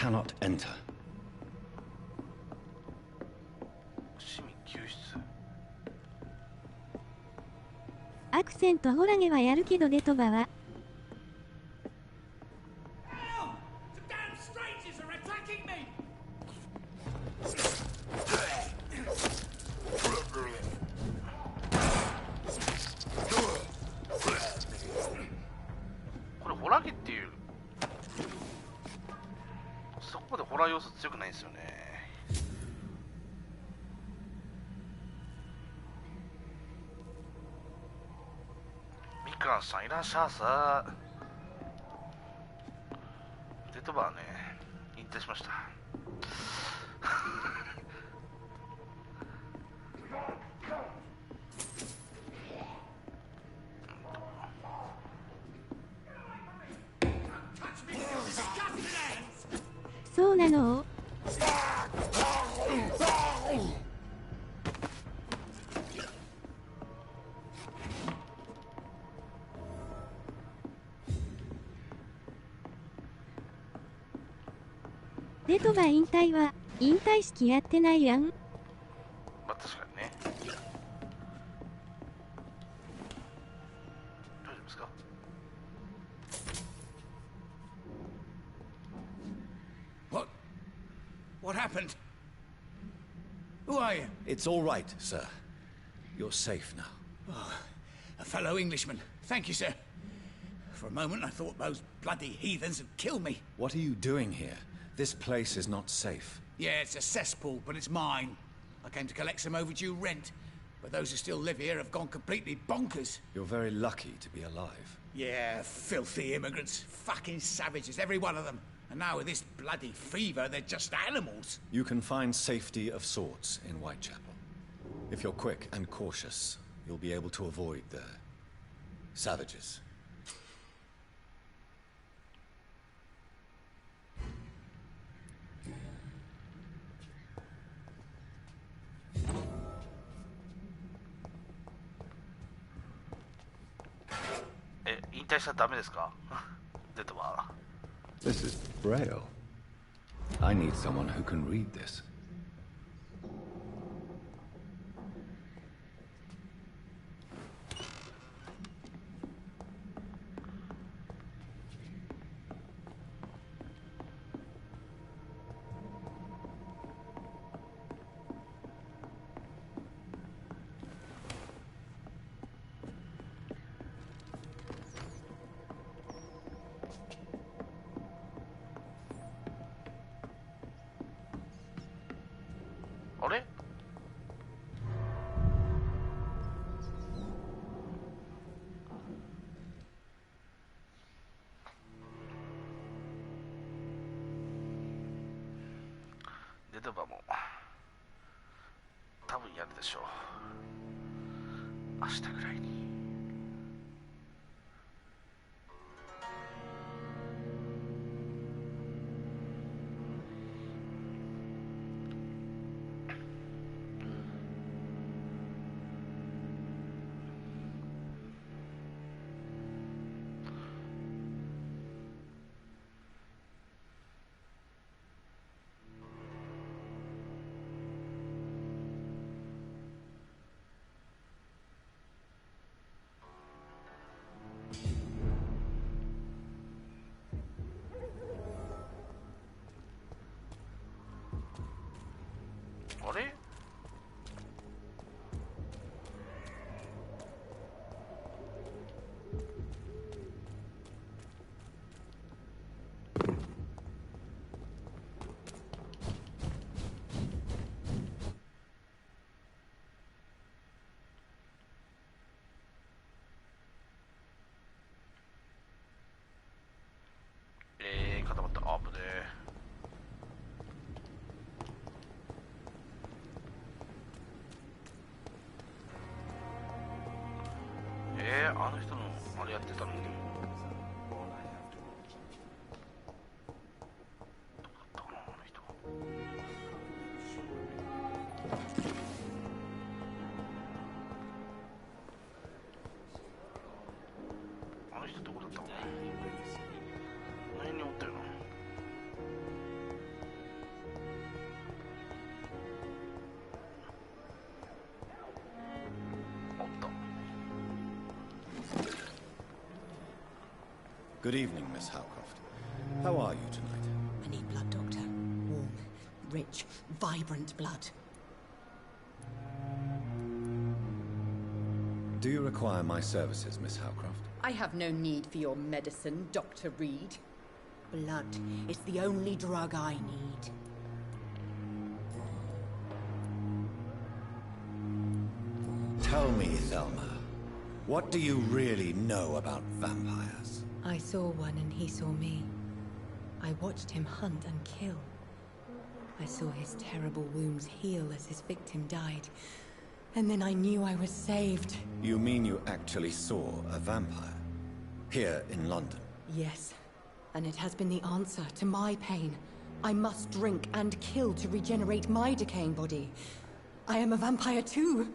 cannot enter. 市民救出。アクセントホラゲはやるけどデトバは。これホラゲっていうそこまでホラー要素強くないんですよね。みかんさんいらっしゃいさ。デッドバーね引退しました。そうなの？デトバ引退は引退式やってないやん。まあ確かにね。大丈夫ですか？ What happened? Who are you? It's all right, sir. You're safe now. Oh, a fellow Englishman. Thank you, sir. For a moment I thought those bloody heathens had killed me. What are you doing here? This place is not safe. Yeah, it's a cesspool, but it's mine. I came to collect some overdue rent, but those who still live here have gone completely bonkers. You're very lucky to be alive. Yeah, filthy immigrants. Fucking savages, every one of them. And now with this bloody fever, they're just animals. You can find safety of sorts in Whitechapel. If you're quick and cautious, you'll be able to avoid the savages. This is Braille. I need someone who can read this. Good evening, Miss Howcroft. How are you tonight? I need blood, Doctor. Warm, rich, vibrant blood. Do you require my services, Miss Howcroft? I have no need for your medicine, Dr. Reed. Blood is the only drug I need. Tell me, Thelma, what do you really know about vampires? I saw one and he saw me. I watched him hunt and kill. I saw his terrible wounds heal as his victim died. And then I knew I was saved. You mean you actually saw a vampire? Here in London? Yes. And it has been the answer to my pain. I must drink and kill to regenerate my decaying body. I am a vampire too.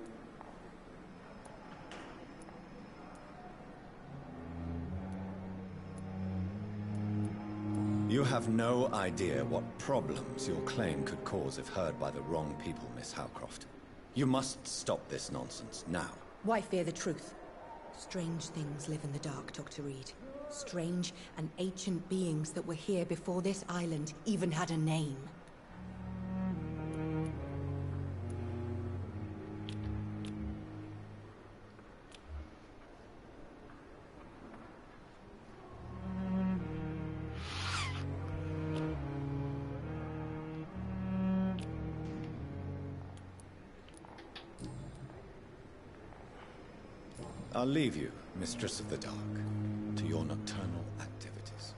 You have no idea what problems your claim could cause if heard by the wrong people, Miss Howcroft. You must stop this nonsense, now. Why fear the truth? Strange things live in the dark, Dr. Reed. Strange and ancient beings that were here before this island even had a name. I'll leave you, Mistress of the Dark, to your nocturnal activities.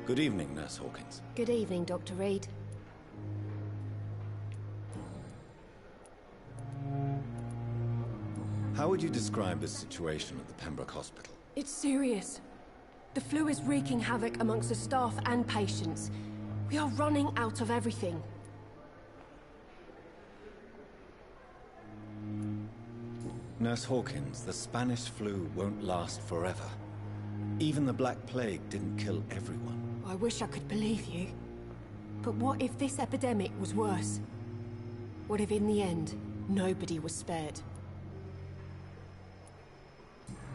Good evening, Nurse Hawkins. Good evening, Dr. Reed. How would you describe the situation at the Pembroke Hospital? It's serious. The flu is wreaking havoc amongst the staff and patients. We are running out of everything. Nurse Hawkins, the Spanish flu won't last forever. Even the Black Plague didn't kill everyone. I wish I could believe you. But what if this epidemic was worse? What if in the end, nobody was spared?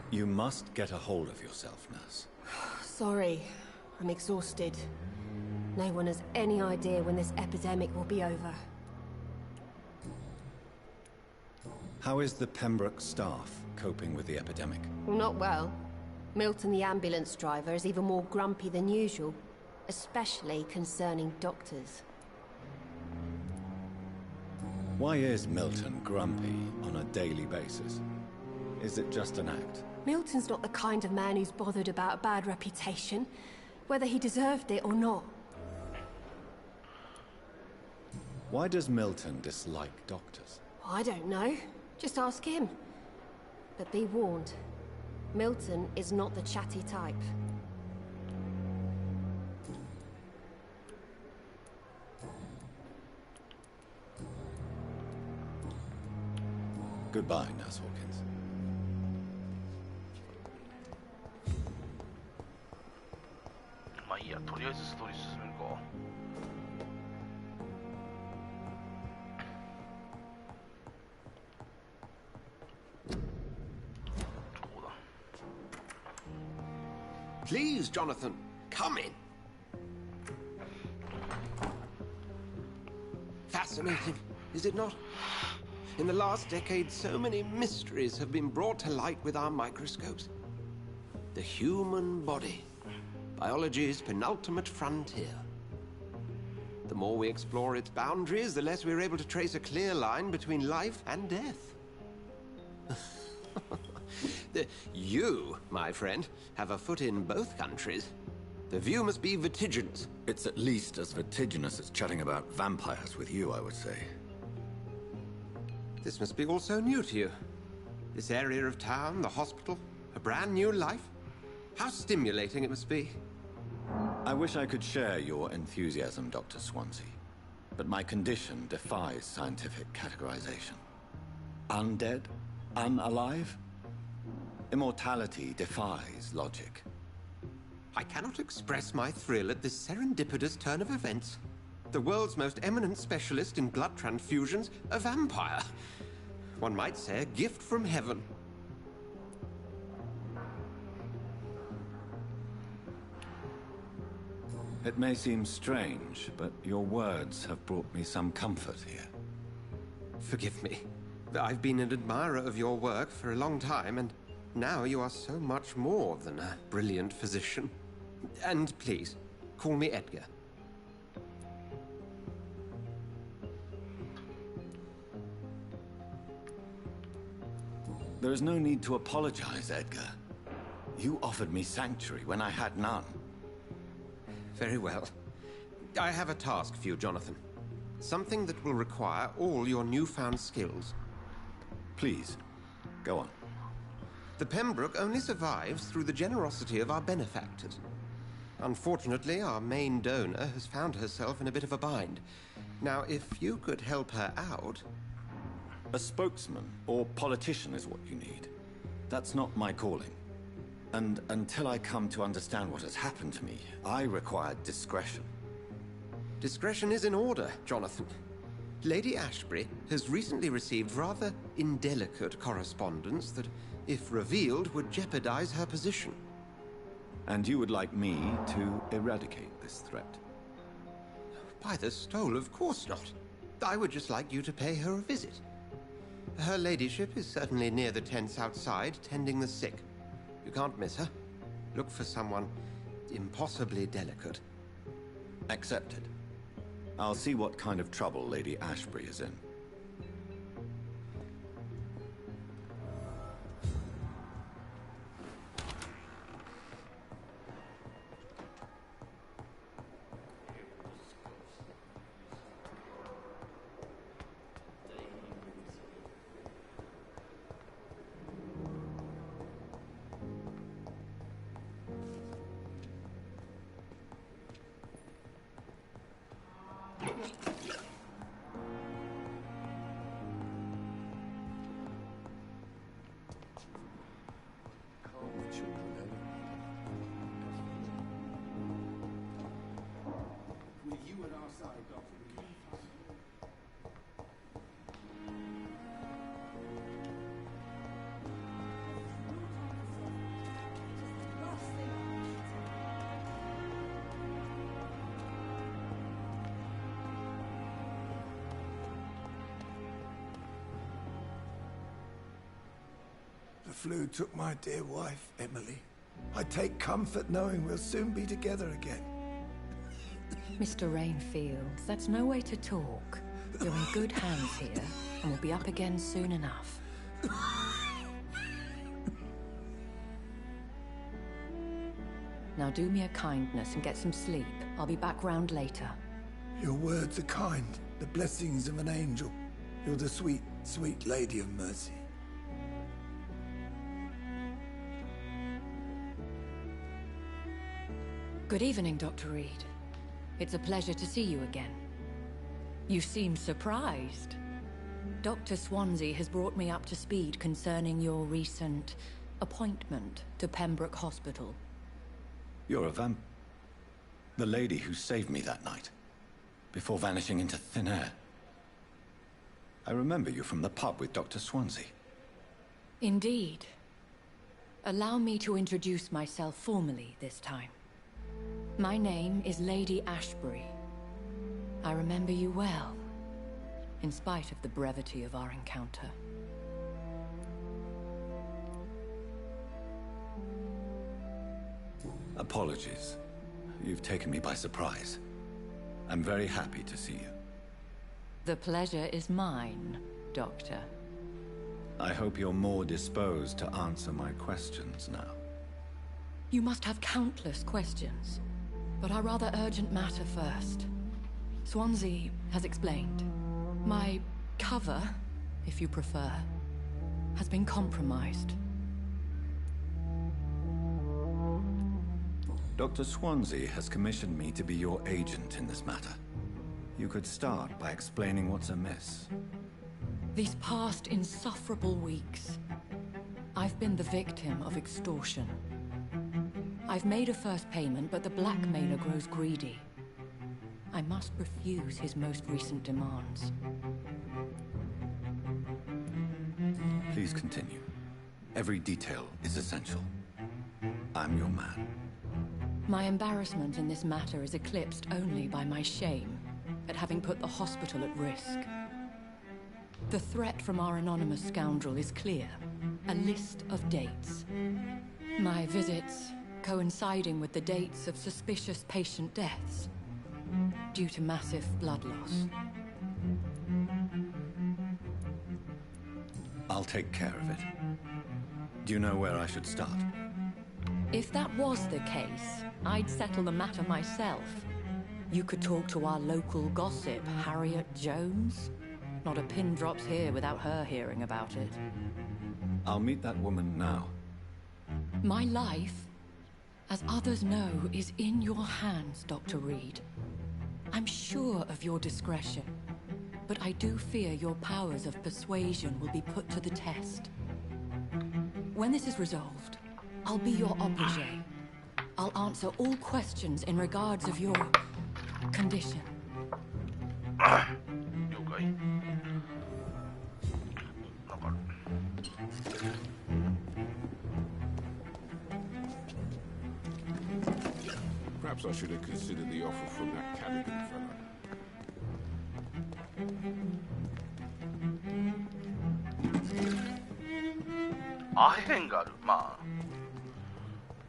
You must get a hold of yourself, Nurse. Sorry, I'm exhausted. No one has any idea when this epidemic will be over. How is the Pembroke staff coping with the epidemic? Well, not well. Milton, the ambulance driver, is even more grumpy than usual, especially concerning doctors. Why is Milton grumpy on a daily basis? Is it just an act? Milton's not the kind of man who's bothered about a bad reputation, whether he deserved it or not. Why does Milton dislike doctors? I don't know. Just ask him. But be warned, Milton is not the chatty type. Goodbye, Nurse Hawkins. まあいいや、とりあえずストーリー進めるか。こうだ。 Please, Jonathan, come in. Fascinating, is it not? In the last decade, so many mysteries have been brought to light with our microscopes. The human body, biology's penultimate frontier. The more we explore its boundaries, the less we're able to trace a clear line between life and death. You, my friend, have a foot in both countries. The view must be vertiginous. It's at least as vertiginous as chatting about vampires with you, I would say. This must be all so new to you. This area of town, the hospital, a brand new life. How stimulating it must be. I wish I could share your enthusiasm, Dr. Swansea. But my condition defies scientific categorization. Undead? Unalive? Immortality defies logic. I cannot express my thrill at this serendipitous turn of events. The world's most eminent specialist in blood transfusions, a vampire. One might say a gift from heaven. It may seem strange, but your words have brought me some comfort here. Forgive me. I've been an admirer of your work for a long time, and now you are so much more than a brilliant physician. And please, call me Edgar. There is no need to apologize, Edgar. You offered me sanctuary when I had none. Very well. I have a task for you, Jonathan. Something that will require all your newfound skills. Please, go on. The Pembroke only survives through the generosity of our benefactors. Unfortunately, our main donor has found herself in a bit of a bind. Now, if you could help her out... A spokesman or politician is what you need. That's not my calling. And until I come to understand what has happened to me, I require discretion. Discretion is in order, Jonathan. Lady Ashbury has recently received rather indelicate correspondence that, if revealed, would jeopardize her position. And you would like me to eradicate this threat? By the stole, of course not. I would just like you to pay her a visit. Her ladyship is certainly near the tents outside, tending the sick. You can't miss her. Look for someone impossibly delicate. Accepted. I'll see what kind of trouble Lady Ashbury is in. The flu took my dear wife, Emily. I take comfort knowing we'll soon be together again. Mr. Rainfield, that's no way to talk. You're in good hands here, and we'll be up again soon enough. Now do me a kindness and get some sleep. I'll be back round later. Your words are kind, the blessings of an angel. You're the sweet, sweet Lady of Mercy. Good evening, Dr. Reed. It's a pleasure to see you again. You seem surprised. Dr. Swansea has brought me up to speed concerning your recent appointment to Pembroke Hospital. You're a the lady who saved me that night, before vanishing into thin air. I remember you from the pub with Dr. Swansea. Indeed. Allow me to introduce myself formally this time. My name is Lady Ashbury. I remember you well, in spite of the brevity of our encounter. Apologies. You've taken me by surprise. I'm very happy to see you. The pleasure is mine, Doctor. I hope you're more disposed to answer my questions now. You must have countless questions, but our rather urgent matter first. Swansea has explained. My cover, if you prefer, has been compromised. Dr. Swansea has commissioned me to be your agent in this matter. You could start by explaining what's amiss. These past insufferable weeks, I've been the victim of extortion. I've made a first payment, but the blackmailer grows greedy. I must refuse his most recent demands. Please continue. Every detail is essential. I'm your man. My embarrassment in this matter is eclipsed only by my shame at having put the hospital at risk. The threat from our anonymous scoundrel is clear. A list of dates. My visits coinciding with the dates of suspicious patient deaths due to massive blood loss. I'll take care of it. Do you know where I should start? If that was the case, I'd settle the matter myself. You could talk to our local gossip, Harriet Jones. Not a pin drops here without her hearing about it. I'll meet that woman now. My life, as others know, is in your hands, Dr. Reed. I'm sure of your discretion, but I do fear your powers of persuasion will be put to the test. When this is resolved, I'll be your obligé. I'll answer all questions in regards of your condition. 了解。わかる。Perhaps I should have considered the offer from that Cadigan fellow.アヘンがある。ま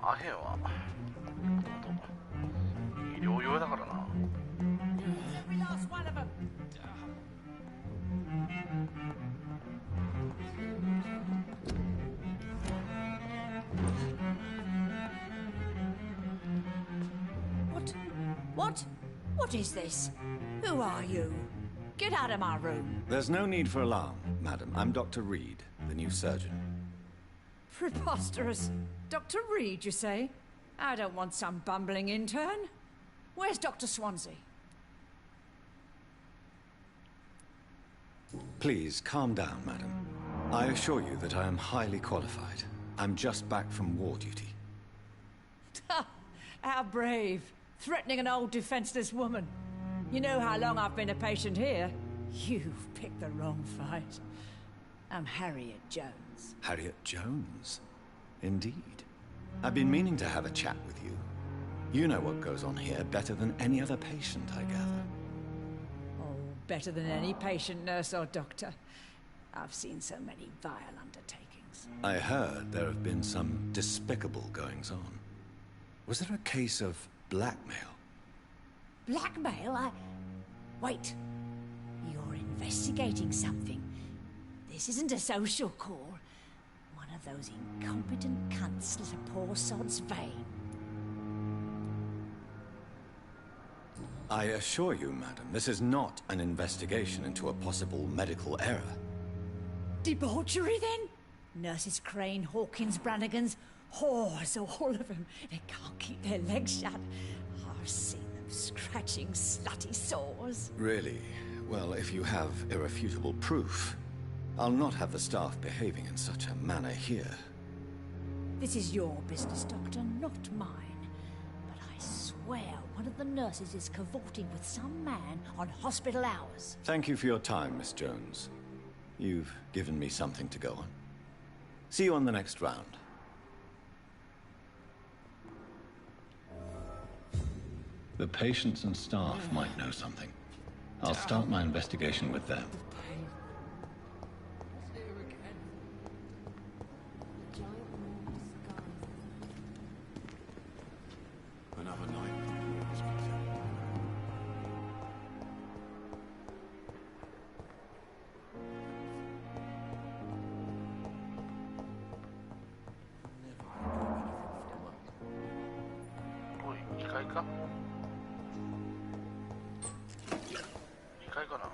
あアヘンは医療用だからな。What is this? Who are you? Get out of my room. There's no need for alarm, madam. I'm Dr. Reed, the new surgeon. Preposterous. Dr. Reed, you say? I don't want some bumbling intern. Where's Dr. Swansea? Please, calm down, madam. I assure you that I am highly qualified. I'm just back from war duty. How brave. Threatening an old defenseless woman. You know how long I've been a patient here? You've picked the wrong fight. I'm Harriet Jones. Harriet Jones? Indeed. I've been meaning to have a chat with you. You know what goes on here better than any other patient, I gather. Oh, better than any patient, nurse or doctor. I've seen so many vile undertakings. I heard there have been some despicable goings-on. Was there a case of blackmail? Blackmail? Wait. You're investigating something. This isn't a social call. One of those incompetent cunts slit a poor sod's vein. I assure you, madam, this is not an investigation into a possible medical error. Debauchery, then? Nurses Crane, Hawkins, Brannigans, whores, all of them. They can't keep their legs shut. I've seen them scratching slutty sores. Really? Well, if you have irrefutable proof, I'll not have the staff behaving in such a manner here. This is your business, Doctor, not mine. But I swear one of the nurses is cavorting with some man on hospital hours. Thank you for your time, Miss Jones. You've given me something to go on. See you on the next round. The patients and staff might know something. I'll start my investigation with them. Another night. おい、2階か？2階かな。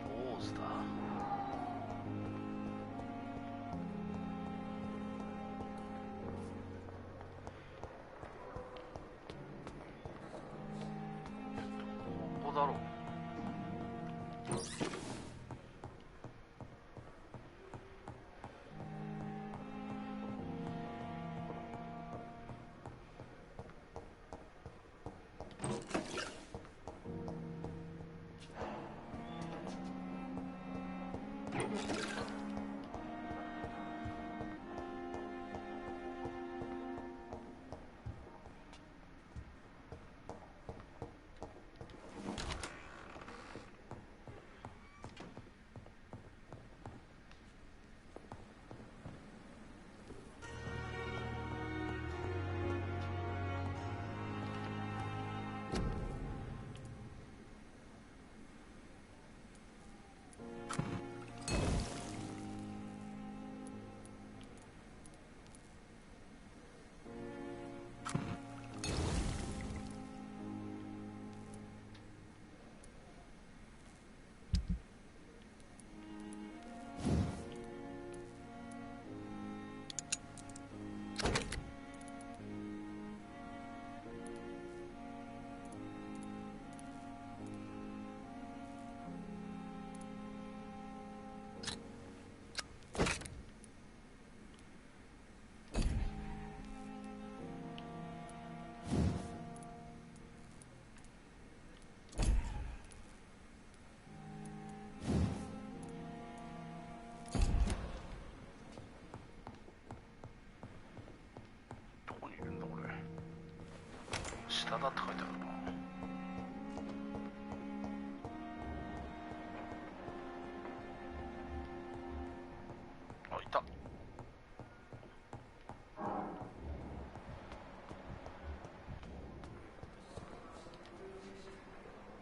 ポスター。ここだろう。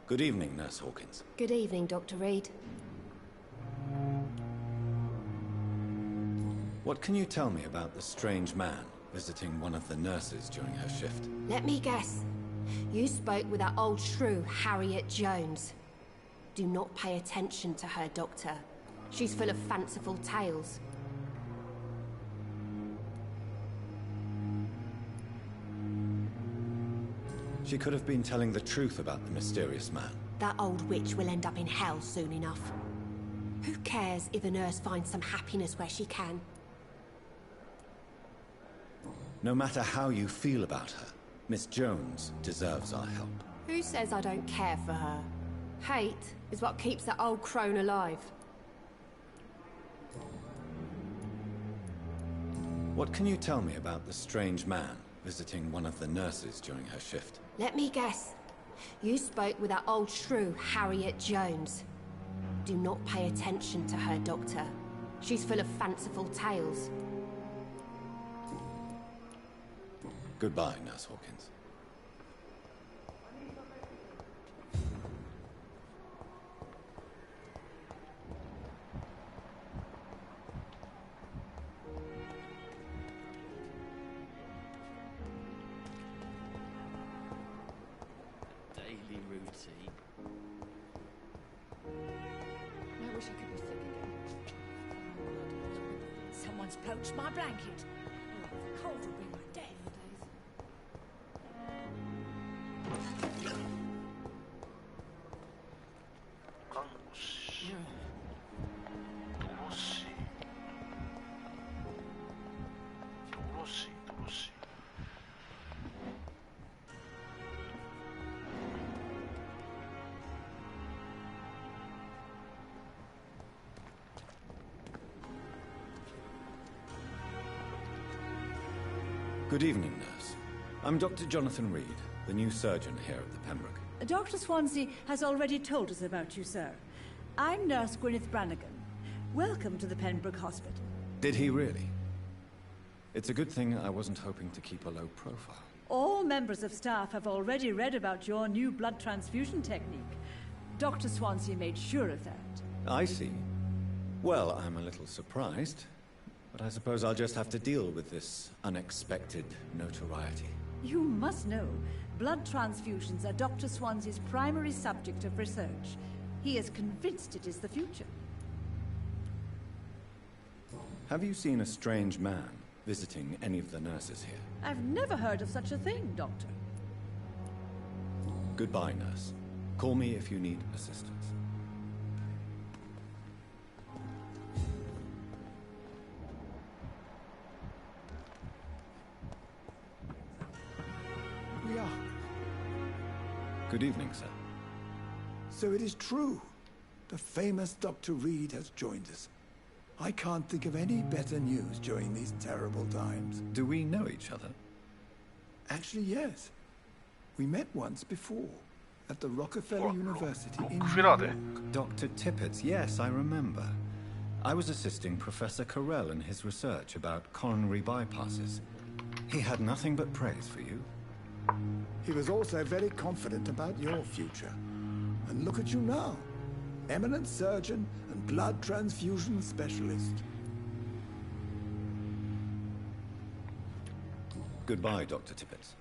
Good evening, Nurse Hawkins. Good evening, Dr. Reed. What can you tell me about the strange man visiting one of the nurses during her shift? Let me guess. You spoke with that old shrew, Harriet Jones. Do not pay attention to her, Doctor. She's full of fanciful tales. She could have been telling the truth about the mysterious man. That old witch will end up in hell soon enough. Who cares if a nurse finds some happiness where she can? No matter how you feel about her, Miss Jones deserves our help. Who says I don't care for her? Hate is what keeps that old crone alive. What can you tell me about the strange man visiting one of the nurses during her shift? Let me guess. You spoke with that old shrew, Harriet Jones. Do not pay attention to her, Doctor. She's full of fanciful tales. Goodbye, Nurse Hawkins. Daily routine. I wish I could be sick again. Someone's poached my blanket. Oh, the cold will be my death. Good evening, nurse. I'm Dr. Jonathan Reed, the new surgeon here at the Pembroke. Dr. Swansea has already told us about you, sir. I'm Nurse Gwyneth Brannigan. Welcome to the Pembroke Hospital. Did he really? It's a good thing I wasn't hoping to keep a low profile. All members of staff have already read about your new blood transfusion technique. Dr. Swansea made sure of that. I see. Well, I'm a little surprised, but I suppose I'll just have to deal with this unexpected notoriety. You must know, blood transfusions are Dr. Swansea's primary subject of research. He is convinced it is the future. Have you seen a strange man visiting any of the nurses here? I've never heard of such a thing, Doctor. Goodbye, nurse. Call me if you need assistance. We are. Good evening, sir. So it is true. The famous Dr. Reed has joined us. I can't think of any better news during these terrible times. Do we know each other? Actually, yes. We met once before, at the Rockefeller University in New York. Dr. Tippett, yes, I remember. I was assisting Professor Carell in his research about coronary bypasses. He had nothing but praise for you. He was also very confident about your future. And look at you now. Eminent surgeon and blood transfusion specialist. Goodbye, Dr. Tippett.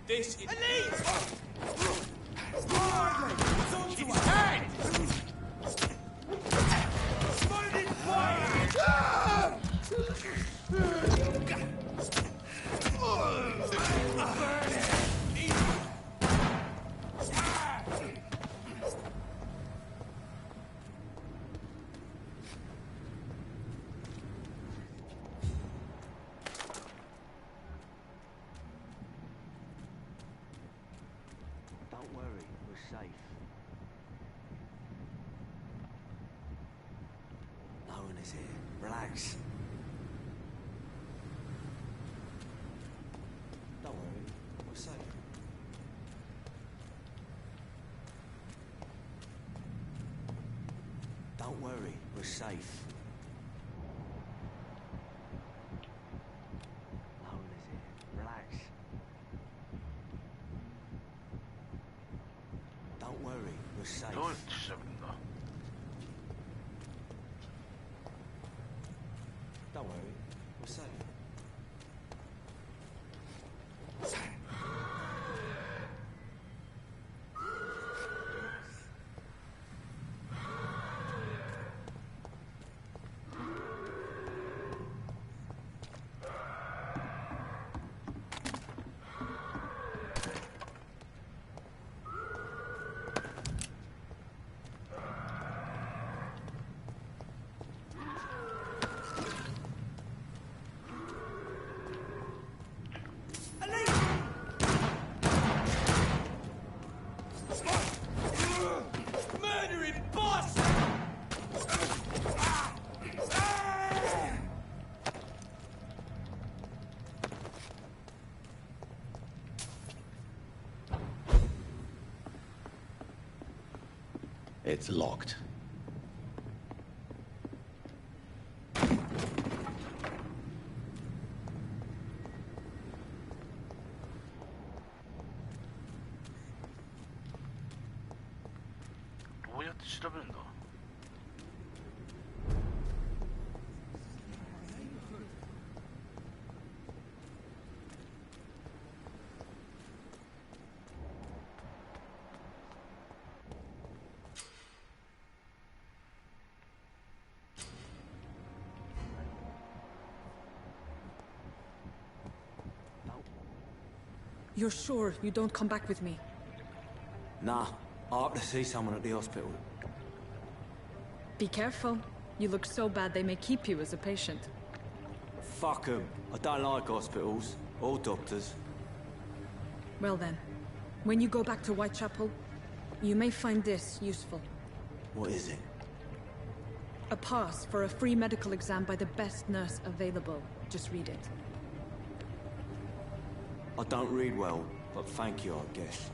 This is... Elise! Don't worry, we're safe. No one is here. Relax. Don't worry, we're safe. Don't worry, we're safe. No one is here. Relax. Don't worry, we're safe. 또 시작입니다. Don't worry, we're safe. Murdering boss! It's locked. 뭐야調べるんだ. You're sure you don't come back with me? Nah, I have to see someone at the hospital. Be careful. You look so bad they may keep you as a patient. Fuck 'em. I don't like hospitals. Or doctors. Well then, when you go back to Whitechapel, you may find this useful. What is it? A pass for a free medical exam by the best nurse available. Just read it. I don't read well, but thank you, I guess.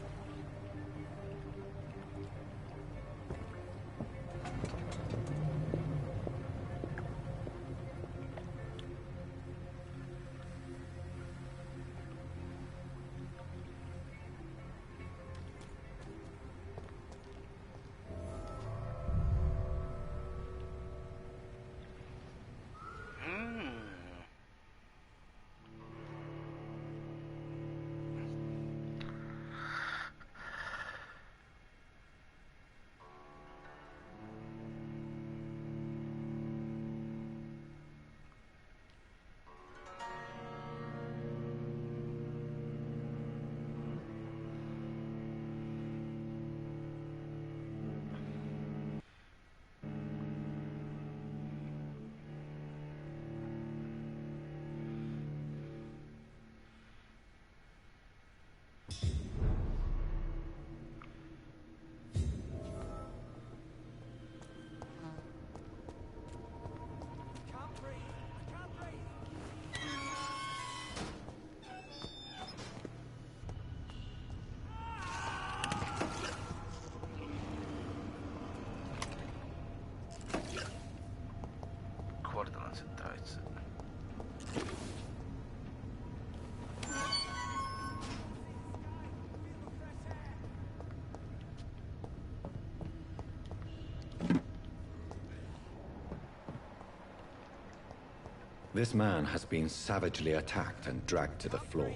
This man has been savagely attacked and dragged to the floor.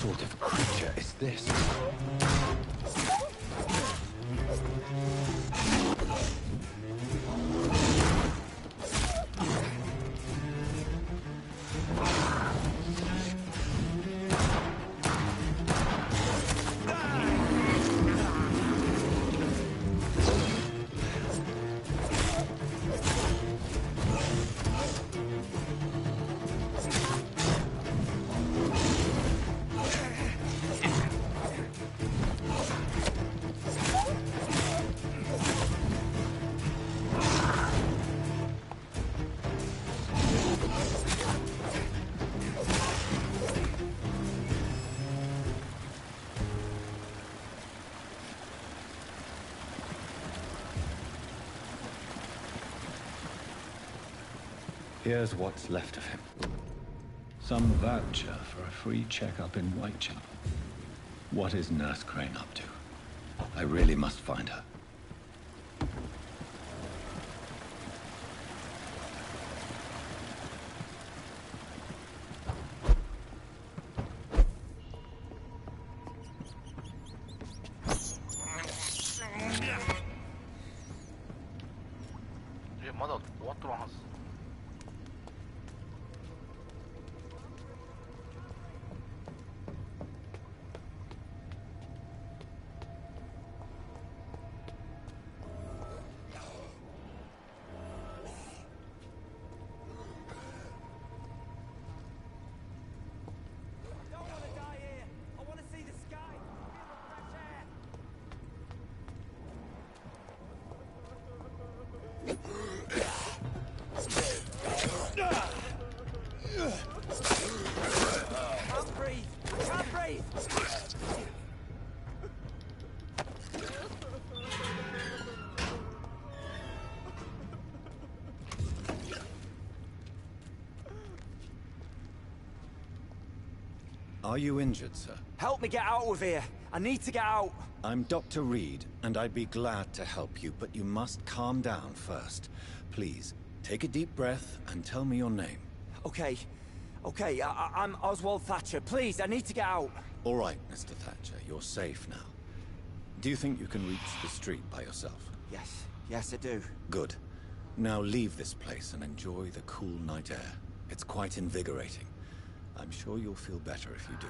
sort of creature is this? Here's what's left of him. Some voucher for a free checkup in Whitechapel. What is Nurse Crane up to? I really must find her. Are you injured, sir? Help me get out of here. I need to get out. I'm Dr. Reed, and I'd be glad to help you, but you must calm down first. Please, take a deep breath and tell me your name. Okay. Okay, I'm Oswald Thatcher. Please, I need to get out. All right, Mr. Thatcher, you're safe now. Do you think you can reach the street by yourself? Yes. Yes, I do. Good. Now leave this place and enjoy the cool night air. It's quite invigorating. I'm sure you'll feel better if you do.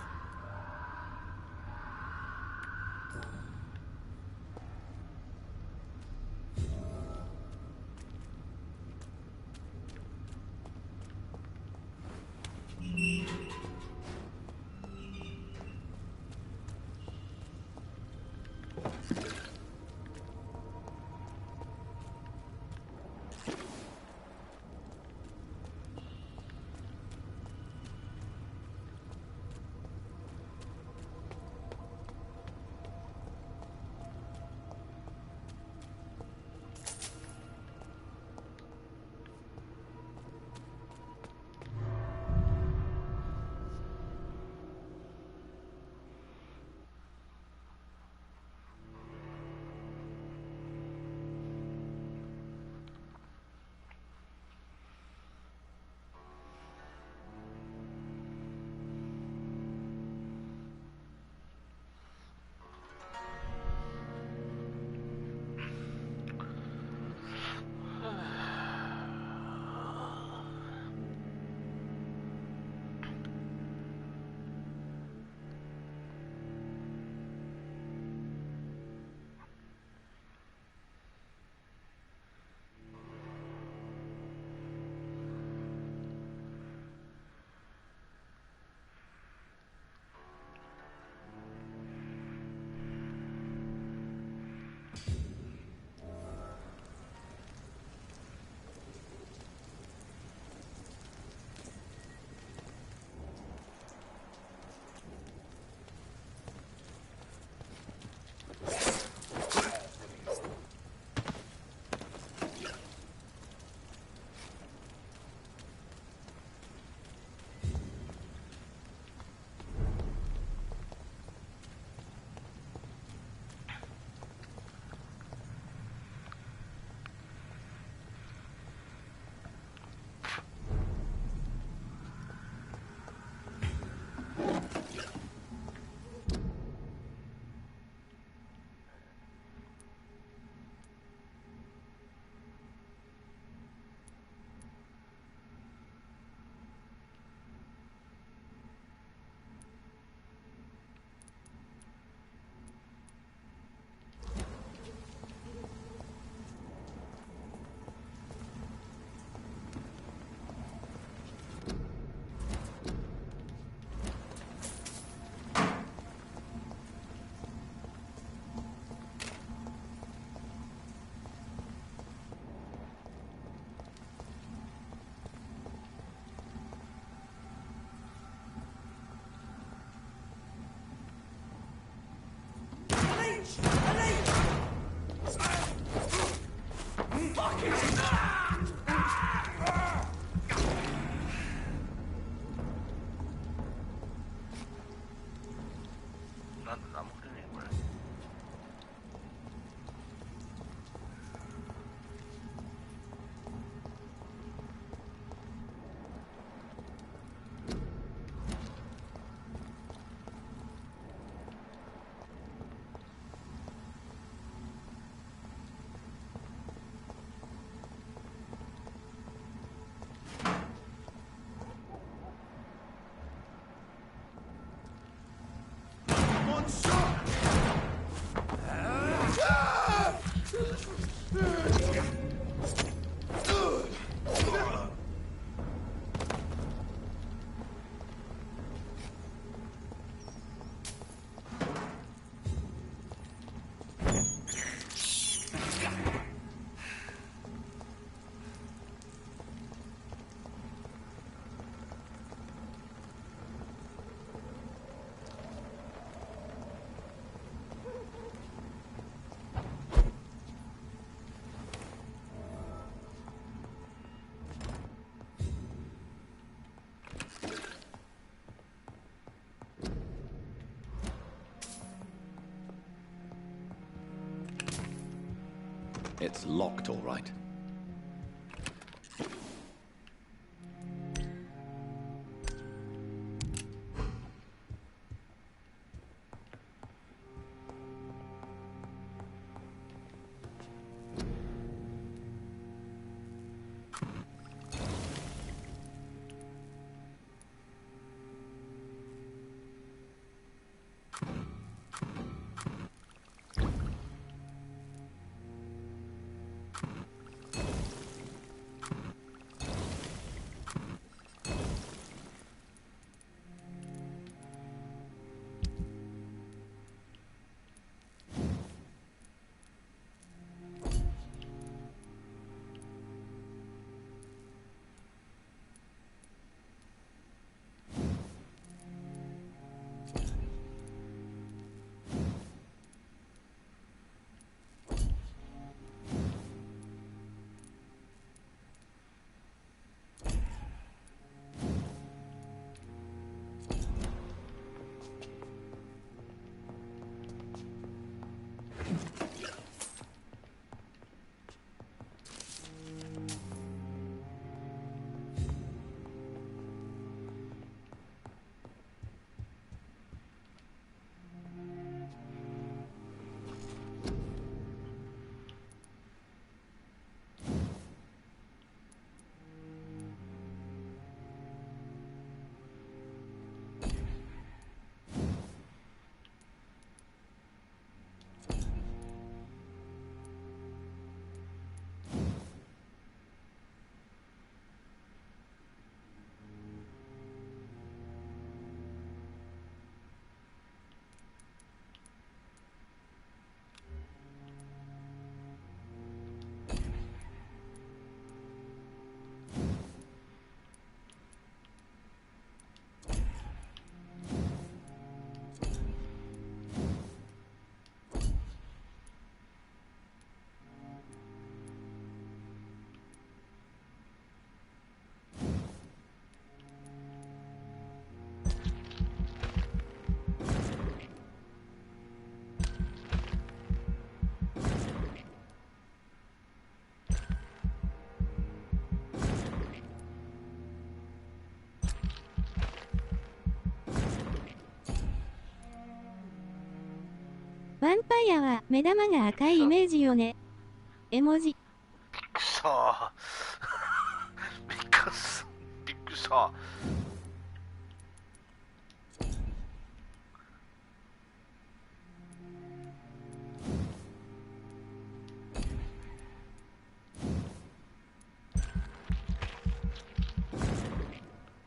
It's locked, all right.ヴァンパイアは目玉が赤いイメージよね。絵文字。びっくりしたびっくりした。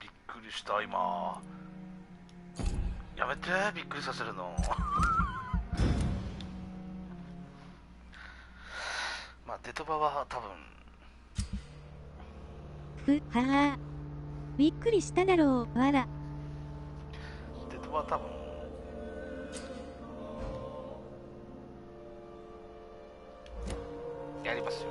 びっくりした今。やめて、びっくりさせるのまあデトバは多分ははびっくりしただろう。わらデトバは多分やりますよ。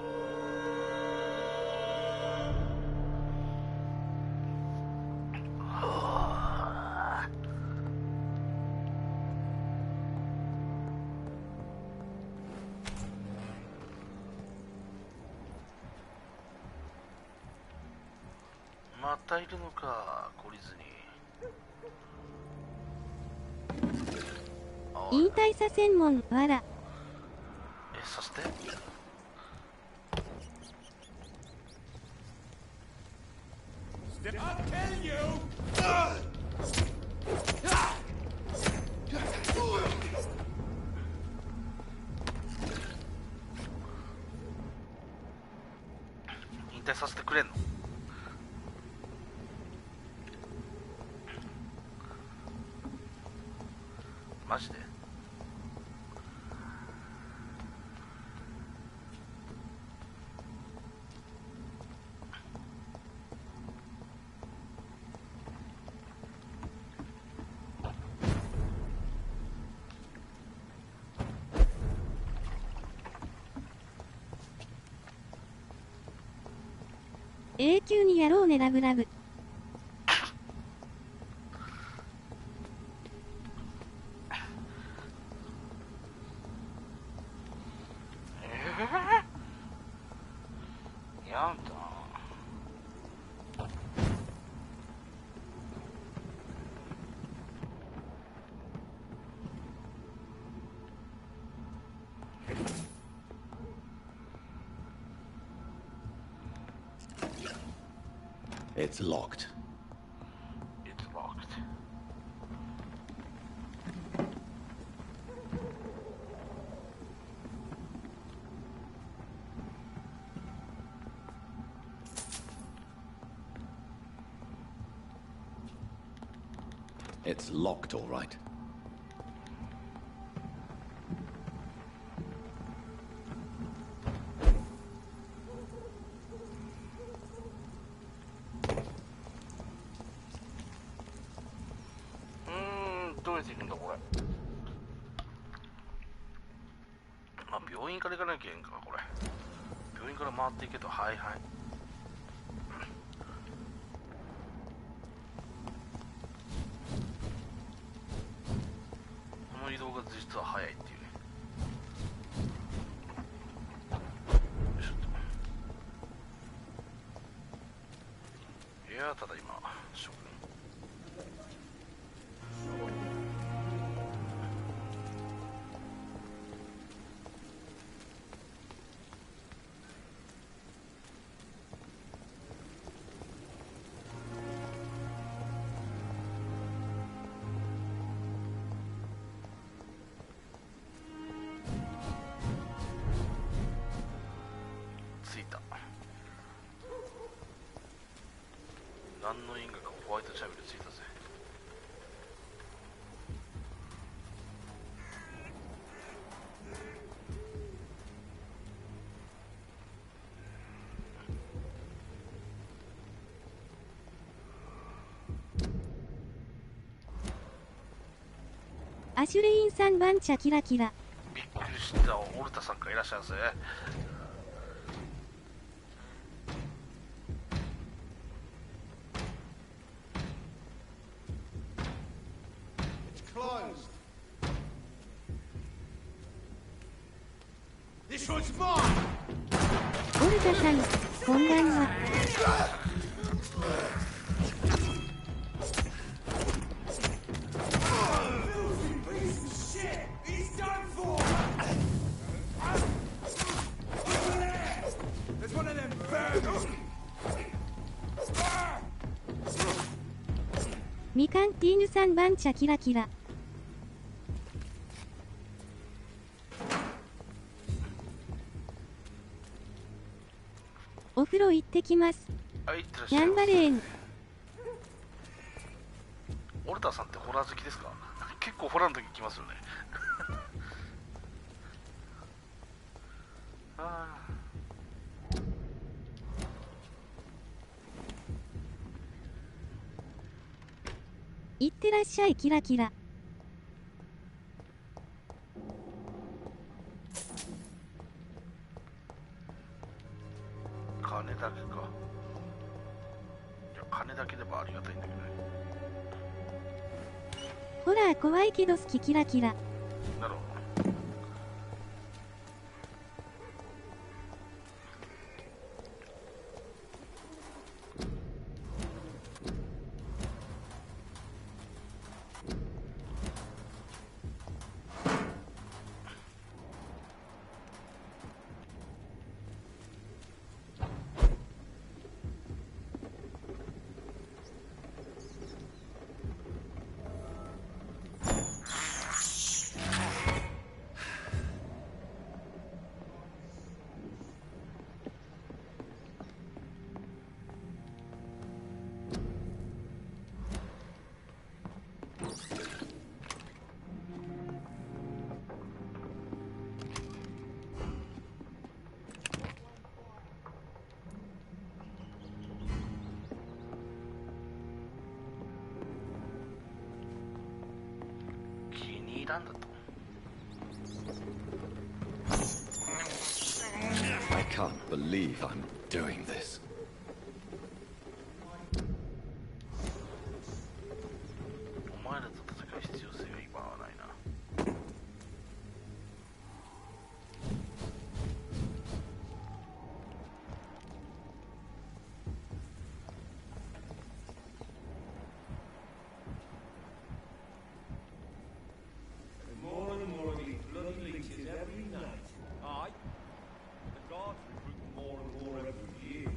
またいるのか、懲りずに。引退させんもん。わらそしてさせてくれんの？マジで？永久にやろうねラブラブ。やだ。It's locked. It's locked. It's locked, all right. Ah, 病院から行かなきゃいけんか、これ。病院から回っていけと、はいはい。この移動が実は早いっていうね。よいしょっと。いや、ただ今、職人。何の因果かホワイトチャイムでついたぜ。アシュレイン3番茶キラキラ。びっくりした。オルタさんがいらっしゃるぜ。オルタさん、こんばんは。みかんティーヌ3番茶キラキラ。お風呂行ってきます。ヤンバレーン。オルタさんってホラー好きですか？結構ホラーの時来ますよね。行ってらっしゃいキラキラ。金だけか。いや、金だけでもありがたいんだけどね。ホラー怖いけど好きキラキラ。なるほど。いらんだと。I can't believe I'm doing this. お前らと戦う必要性は今はないな。More and more of these bloody leeches every night. Aye. The guards recruit more and more every year.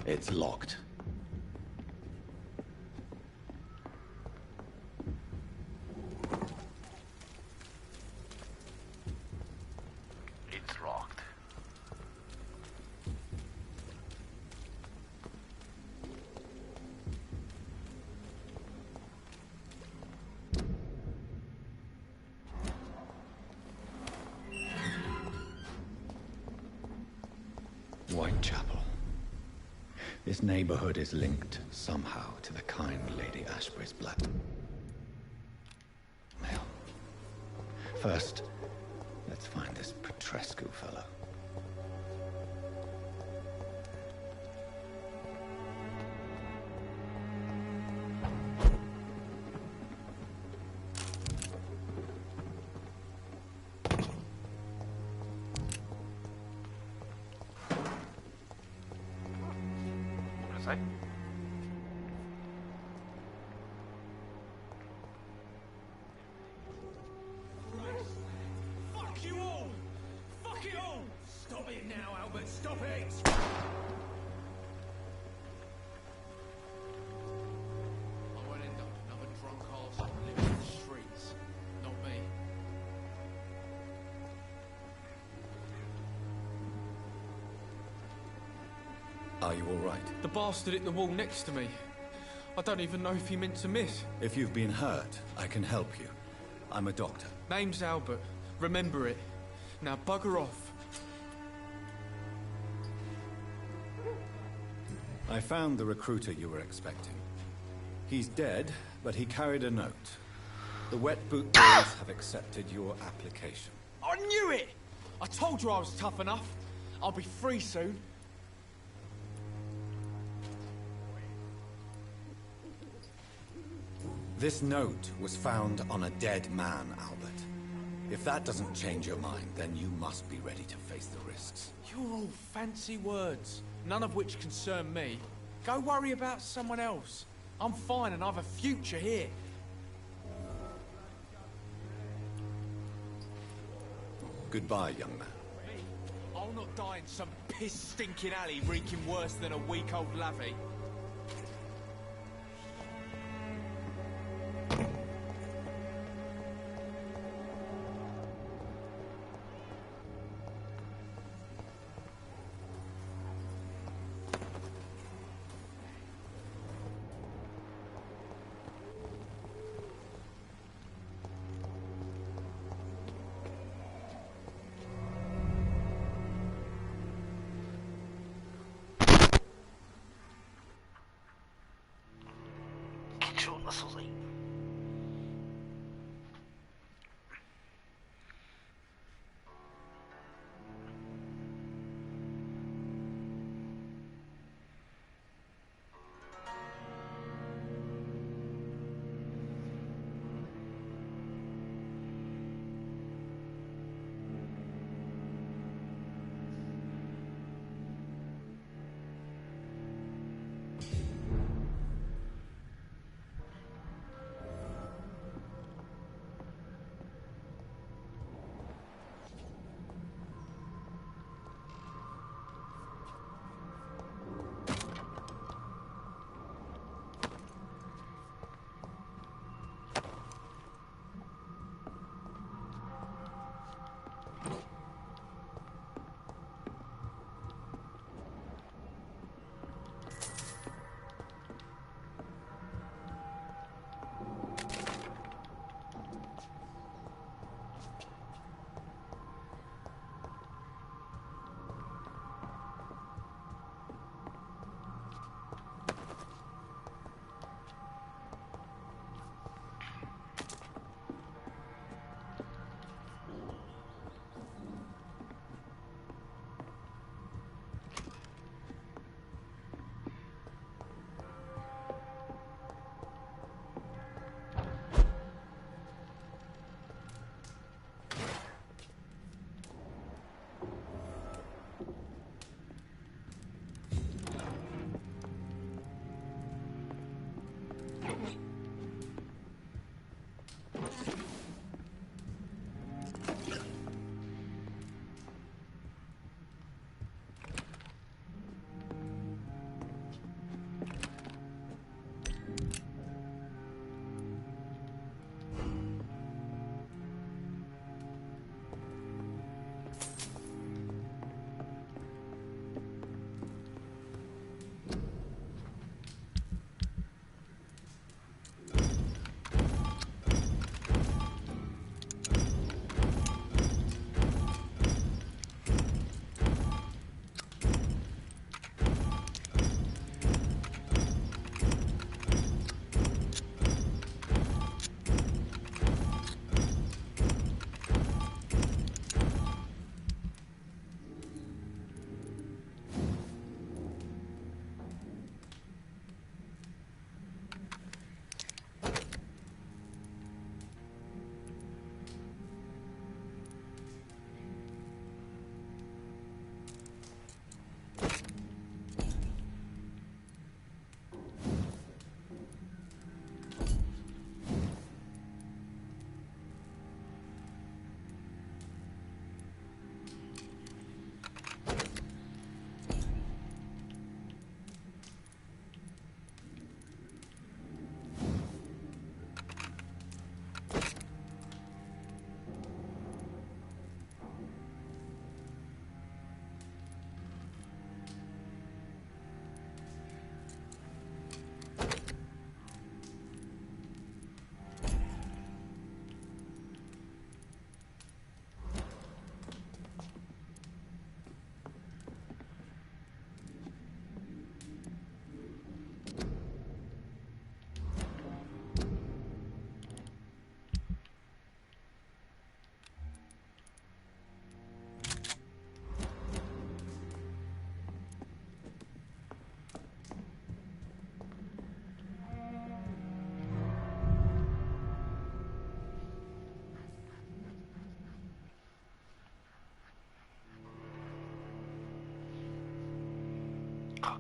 It's locked. It's locked. Whitechapel. This neighborhood is linked somehow to the kind Lady Ashbury's black mail. First, let's find this Petrescu fellow. Fuck you all! Fuck it all! Stop it now, Albert, stop it! I won't end up another drunk arsehole living in the streets. Not me. Are you all right? The bastard hit the wall next to me. I don't even know if he meant to miss. If you've been hurt, I can help you. I'm a doctor. Name's Albert. Remember it. Now bugger off. I found the recruiter you were expecting. He's dead, but he carried a note. The Wet Boot Boys have accepted your application. I knew it! I told you I was tough enough. I'll be free soon. This note was found on a dead man, Albert. If that doesn't change your mind, then you must be ready to face the risks. You're all fancy words, none of which concern me. Go worry about someone else. I'm fine and I've a future here. Goodbye, young man. I'll not die in some piss-stinking alley reeking worse than a week-old lavvy.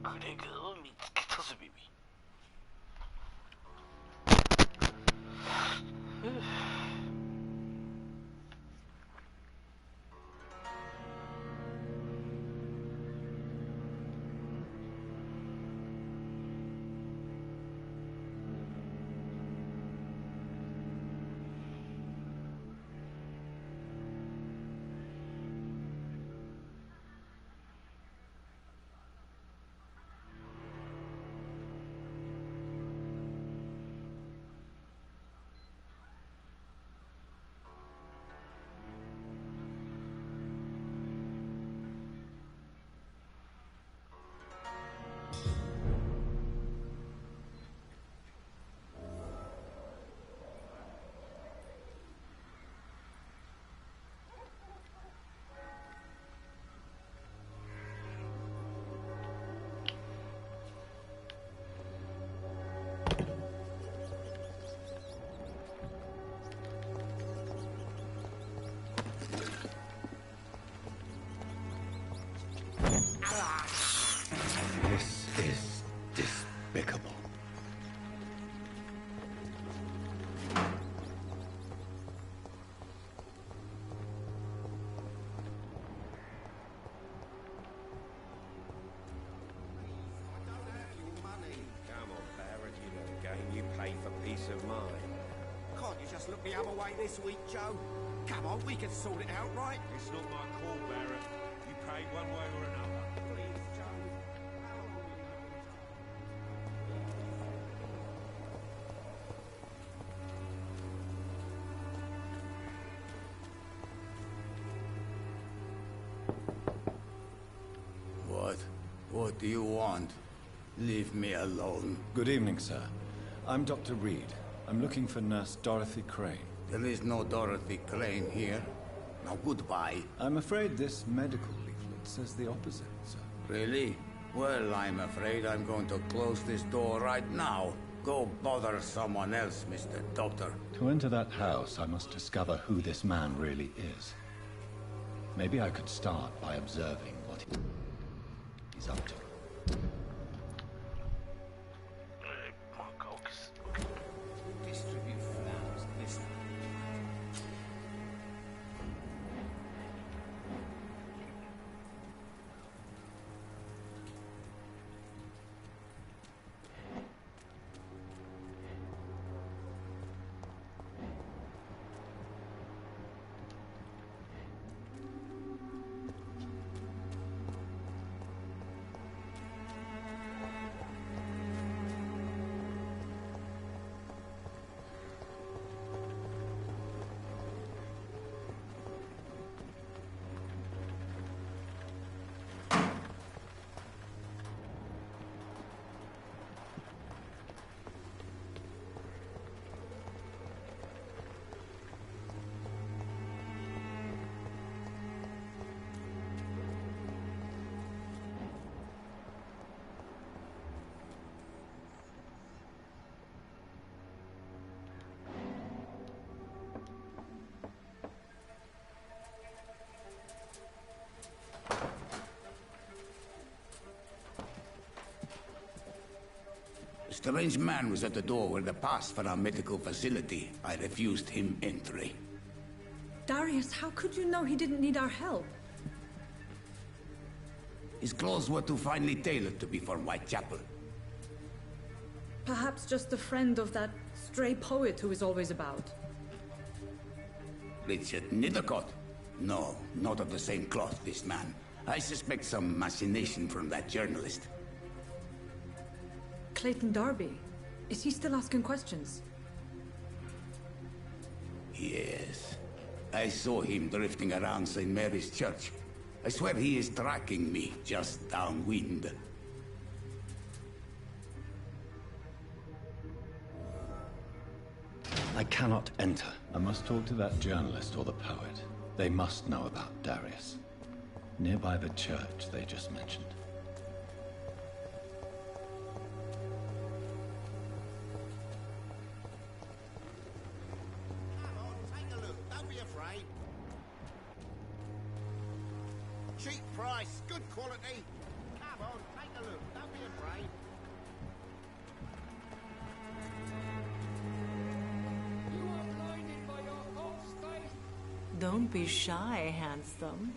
隠れ家を見つけたぜビビ。This is despicable. Come on, Barrett, you know the game. You pay for peace of mind. Can't you just look the other way this week, Joe? Come on, we can sort it out, right? It's not my call, Barrett. You paid one way or another. Please, Joe. What do you want? Leave me alone. Good evening, sir. I'm Dr. Reed. I'm looking for Nurse Dorothy Crane. There is no Dorothy Crane here. Now, goodbye. I'm afraid this medical leaflet says the opposite, sir. Really? Well, I'm afraid I'm going to close this door right now. Go bother someone else, Mr. Doctor. To enter that house, I must discover who this man really is. Maybe I could start by observing what he's up to. Distribute flowers this A strange man was at the door with a pass for our medical facility. I refused him entry. Darius, how could you know he didn't need our help? His clothes were too finely tailored to be for Whitechapel. Perhaps just a friend of that stray poet who is always about. Richard Nithercott? No, not of the same cloth, this man. I suspect some machination from that journalist. Clayton Darby. Is he still asking questions? Yes. I saw him drifting around St. Mary's Church. I swear he is tracking me, just downwind. I cannot enter. I must talk to that journalist or the poet. They must know about Darius. Nearby the church they just mentioned. cheap price, good quality. Come on, take a look. Don't be afraid. You are blinded by your own state. Don't be shy, handsome.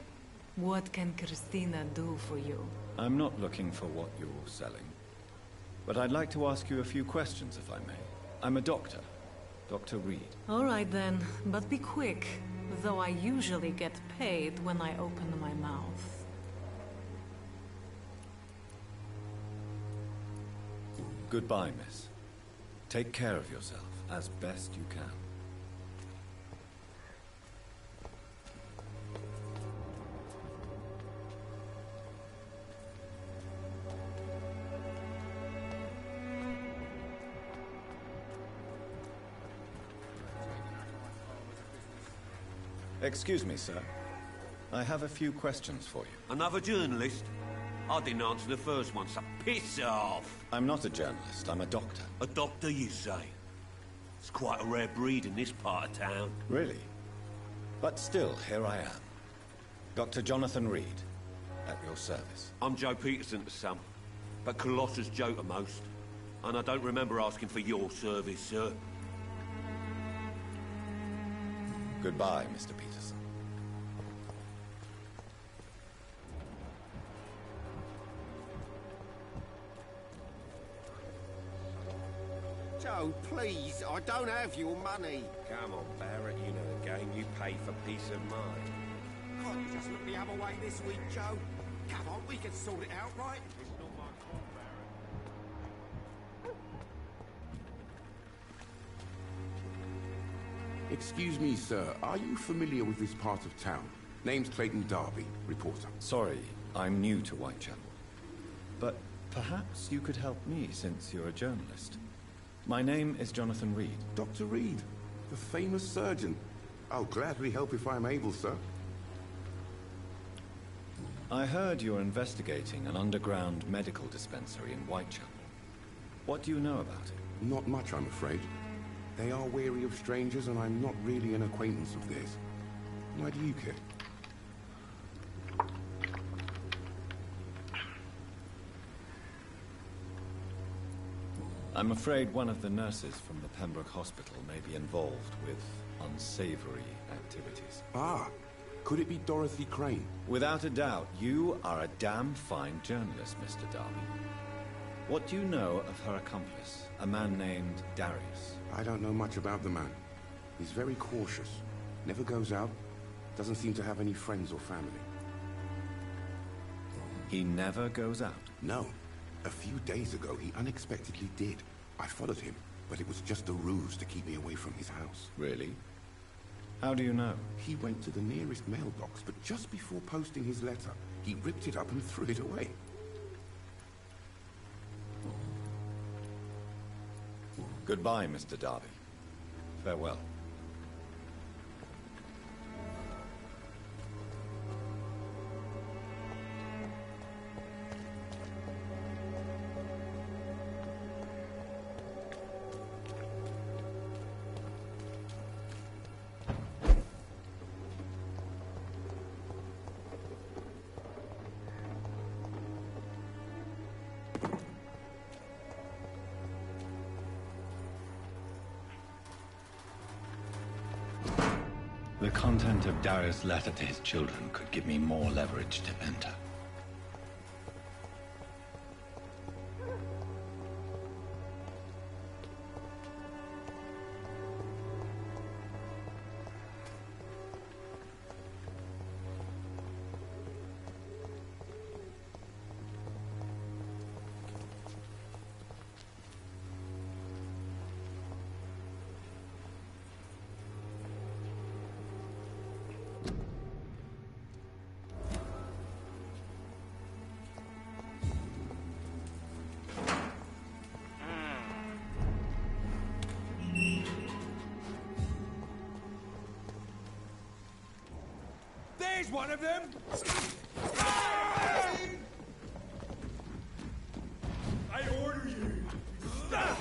What can Christina do for you? I'm not looking for what you're selling. But I'd like to ask you a few questions, if I may. I'm a doctor. Dr. Reed. All right then, but be quick. Though I usually get paid when I open my mouth. Goodbye, miss. Take care of yourself, as best you can. Excuse me, sir. I have a few questions for you. Another journalist? I didn't answer the first one, so piss off! I'm not a journalist, I'm a doctor. A doctor, you say? It's quite a rare breed in this part of town. Really? But still, here I am. Dr. Jonathan Reed, at your service. I'm Joe Peterson to some, but Colossus Joe to most. And I don't remember asking for your service, sir. Goodbye, Mr. Peterson. Joe, please, I don't have your money. Come on, Barrett, you know the game. You pay for peace of mind. Can't you just look the other way this week, Joe? Come on, we can sort it out, right? It's not my fault, Barrett. Excuse me, sir. Are you familiar with this part of town? Name's Clayton Darby, reporter. Sorry, I'm new to Whitechapel. But perhaps you could help me, since you're a journalist. My name is Jonathan Reed. Dr. Reed, the famous surgeon. I'll gladly help if I'm able, sir. I heard you're investigating an underground medical dispensary in Whitechapel. What do you know about it? Not much, I'm afraid. They are wary of strangers, and I'm not really an acquaintance of theirs. Why do you care? I'm afraid one of the nurses from the Pembroke Hospital may be involved with unsavory activities. Ah, could it be Dorothy Crane? Without a doubt, you are a damn fine journalist, Mr. Darby. What do you know of her accomplice, a man named Darius? I don't know much about the man. He's very cautious. Never goes out. Doesn't seem to have any friends or family. He never goes out? No. A few days ago, he unexpectedly did. I followed him, but it was just a ruse to keep me away from his house. Really? How do you know? He went to the nearest mailbox, but just before posting his letter, he ripped it up and threw it away. Goodbye, Mr. Darby. Farewell. The content of Darius' letter to his children could give me more leverage to enter. There's one of them! I order you! Stop!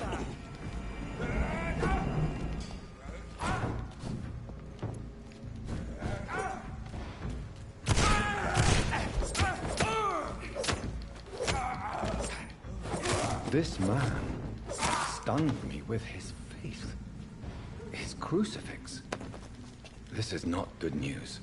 This man stunned me with his faith. His crucifix. This is not good news.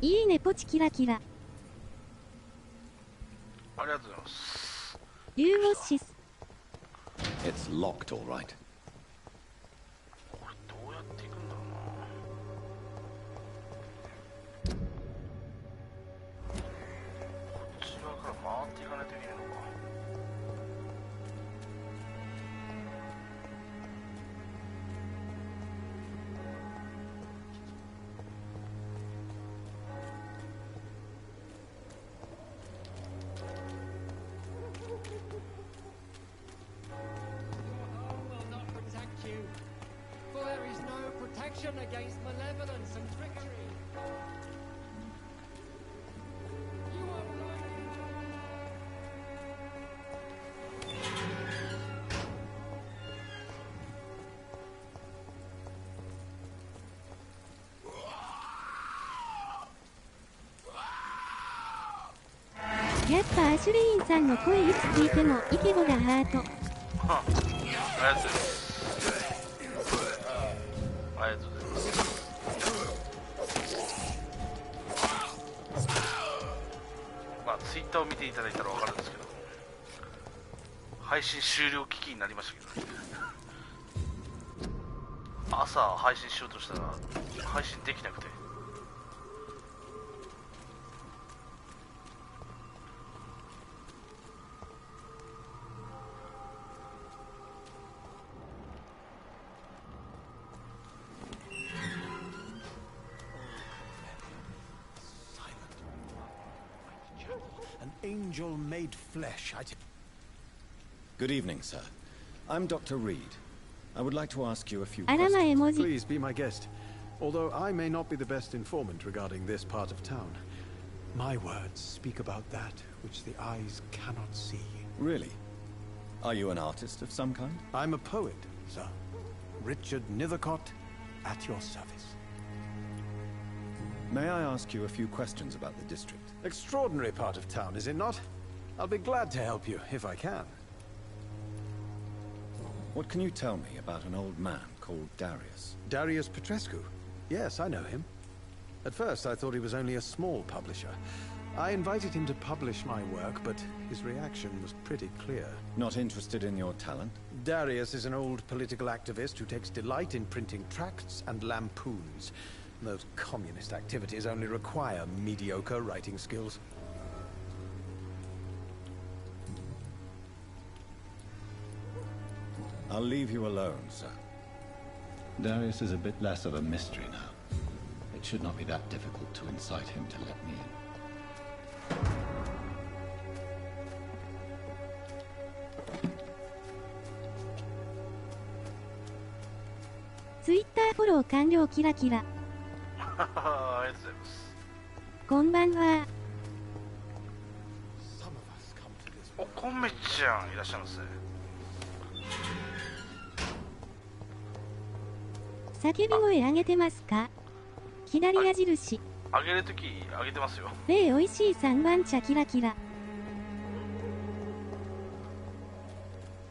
いいねポチキラキラ。ありがとうございます。リュウゴッシス。It's locked, all right. これどうやっていくんだろうな。こっち側から回っていかないといけないのか。Against malevolence and trickery. You are right. やっぱアシュレインさんの声いつ聞いてもイケボがハート。ありがとうございます。ありがとうございます。まあツイッターを見ていただいたら分かるんですけど、配信終了危機になりましたけどね。朝配信しようとしたら配信できなくて。Angel made flesh. Good evening, sir. I'm Dr. Reed. I would like to ask you a few あらま絵文字。 Please be my guest. Although I may not be the best informant regarding this part of town, my words speak about that which the eyes cannot see. Really? Are you an artist of some kind? I'm a poet, sir. Richard Nethercott, at your service. May I ask you a few questions about the district? Extraordinary part of town, is it not? I'll be glad to help you, if I can. What can you tell me about an old man called Darius? Darius Petrescu? Yes, I know him. At first, I thought he was only a small publisher. I invited him to publish my work, but his reaction was pretty clear. Not interested in your talent? Darius is an old political activist who takes delight in printing tracts and lampoons. Those communist activities only require mediocre writing skills. I'll leave you alone, sir. Darius is a bit less of a mystery now. It should not be that difficult to incite him to let me in. Twitter フォロー完了キラキラ。ありがとうございます。こんばんは。お、こんめちゃんいらっしゃいます。叫び声上げてますか？左矢印。上げるとき上げてますよ。おいしい3番茶キラキラ。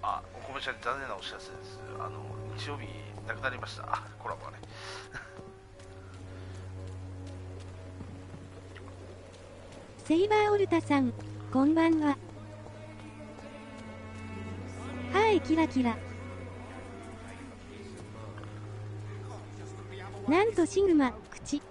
あ、お米ちゃん残念なお知らせです。日曜日なくなりました。コラボがね。セイバーオルタさん、こんばんは。はいキラキラ。なんとシグマ、口。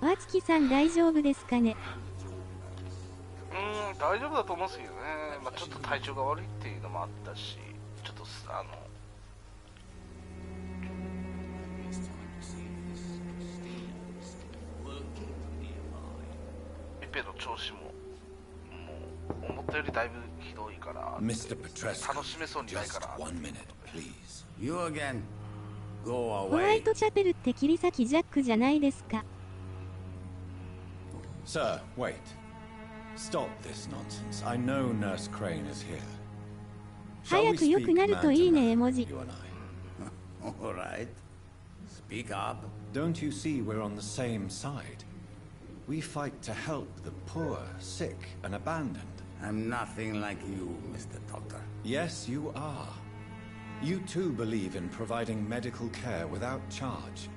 和月さん大丈夫ですかね。大丈夫だと思うんですけどね。まあ、ちょっと体調が悪いっていうのもあったし、ちょっとペの調子ももう思ったよりだいぶひどいから、 Mr. Petrescu, 楽しめそうにないから。 just 1 minute, please. You again. Go ホワイ away. トチャペルって切り裂きジャックじゃないですか。 Sir, wait. Stop this nonsense. I know Nurse Crane is here. Shall 早 we く良 speak くなる man といい to ね man, 絵文字。 you and I? All right. Speak up. Don't you see we're on the same side? We fight to help the poor, sick, and abandoned. I'm nothing like you, Mr. Doctor. Yes, you are. You too believe in providing medical care without charge.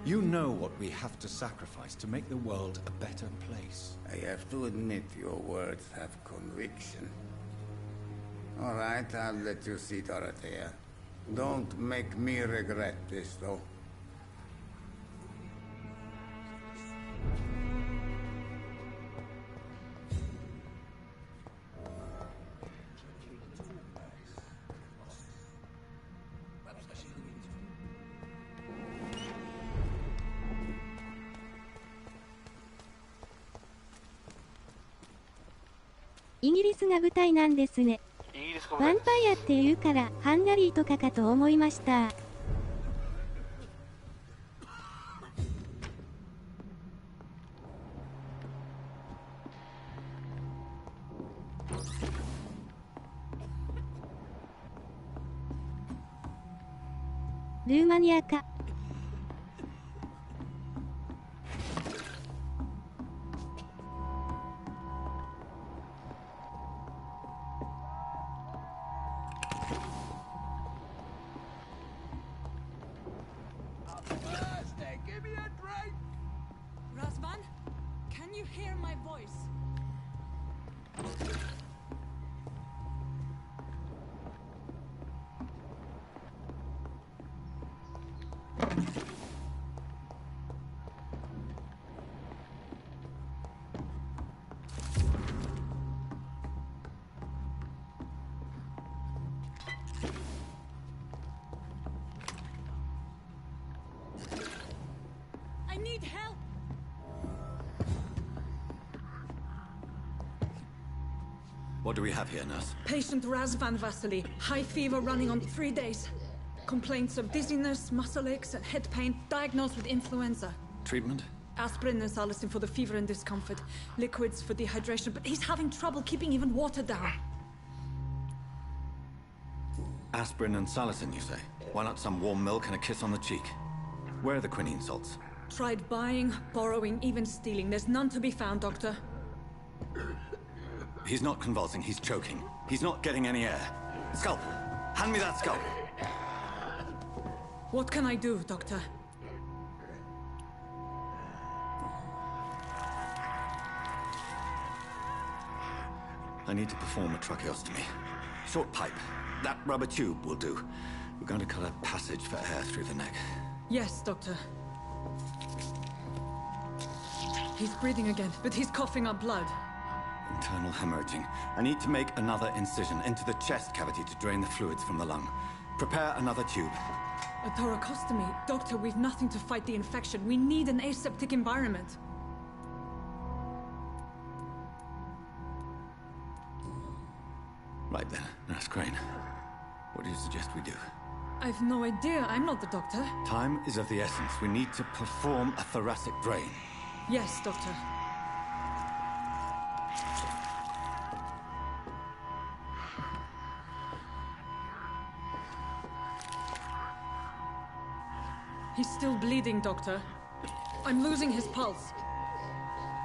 You know what we have to sacrifice to make the world a better place. I have to admit your words have conviction. All right, I'll let you see Dorothea. Don't make me regret this, though. .イギリスが舞台なんですね。ヴァンパイアって言うからハンガリーとかかと思いました。ルーマニアか。Razvan, can you hear my voice? I need help. What do we have here, nurse? Patient Razvan Vasily, high fever running on 3 days. Complaints of dizziness, muscle aches, and head pain, diagnosed with influenza. Treatment? Aspirin and salicin for the fever and discomfort. Liquids for dehydration, but he's having trouble keeping even water down. Aspirin and salicin, you say? Why not some warm milk and a kiss on the cheek? Where are the quinine salts? Tried buying, borrowing, even stealing. There's none to be found, Doctor. He's not convulsing, he's choking. He's not getting any air. Scalpel! Hand me that scalpel! What can I do, Doctor? I need to perform a tracheostomy. Short pipe. That rubber tube will do. We're going to cut a passage for air through the neck. Yes, Doctor. He's breathing again, but he's coughing up blood. Internal hemorrhaging. I need to make another incision into the chest cavity to drain the fluids from the lung. Prepare another tube. A thoracostomy. Doctor, we've nothing to fight the infection. We need an aseptic environment. Right then, Nurse Crane. What do you suggest we do? I've no idea. I'm not the doctor. Time is of the essence. We need to perform a thoracic drain. Yes, Doctor. He's still bleeding, Doctor. I'm losing his pulse.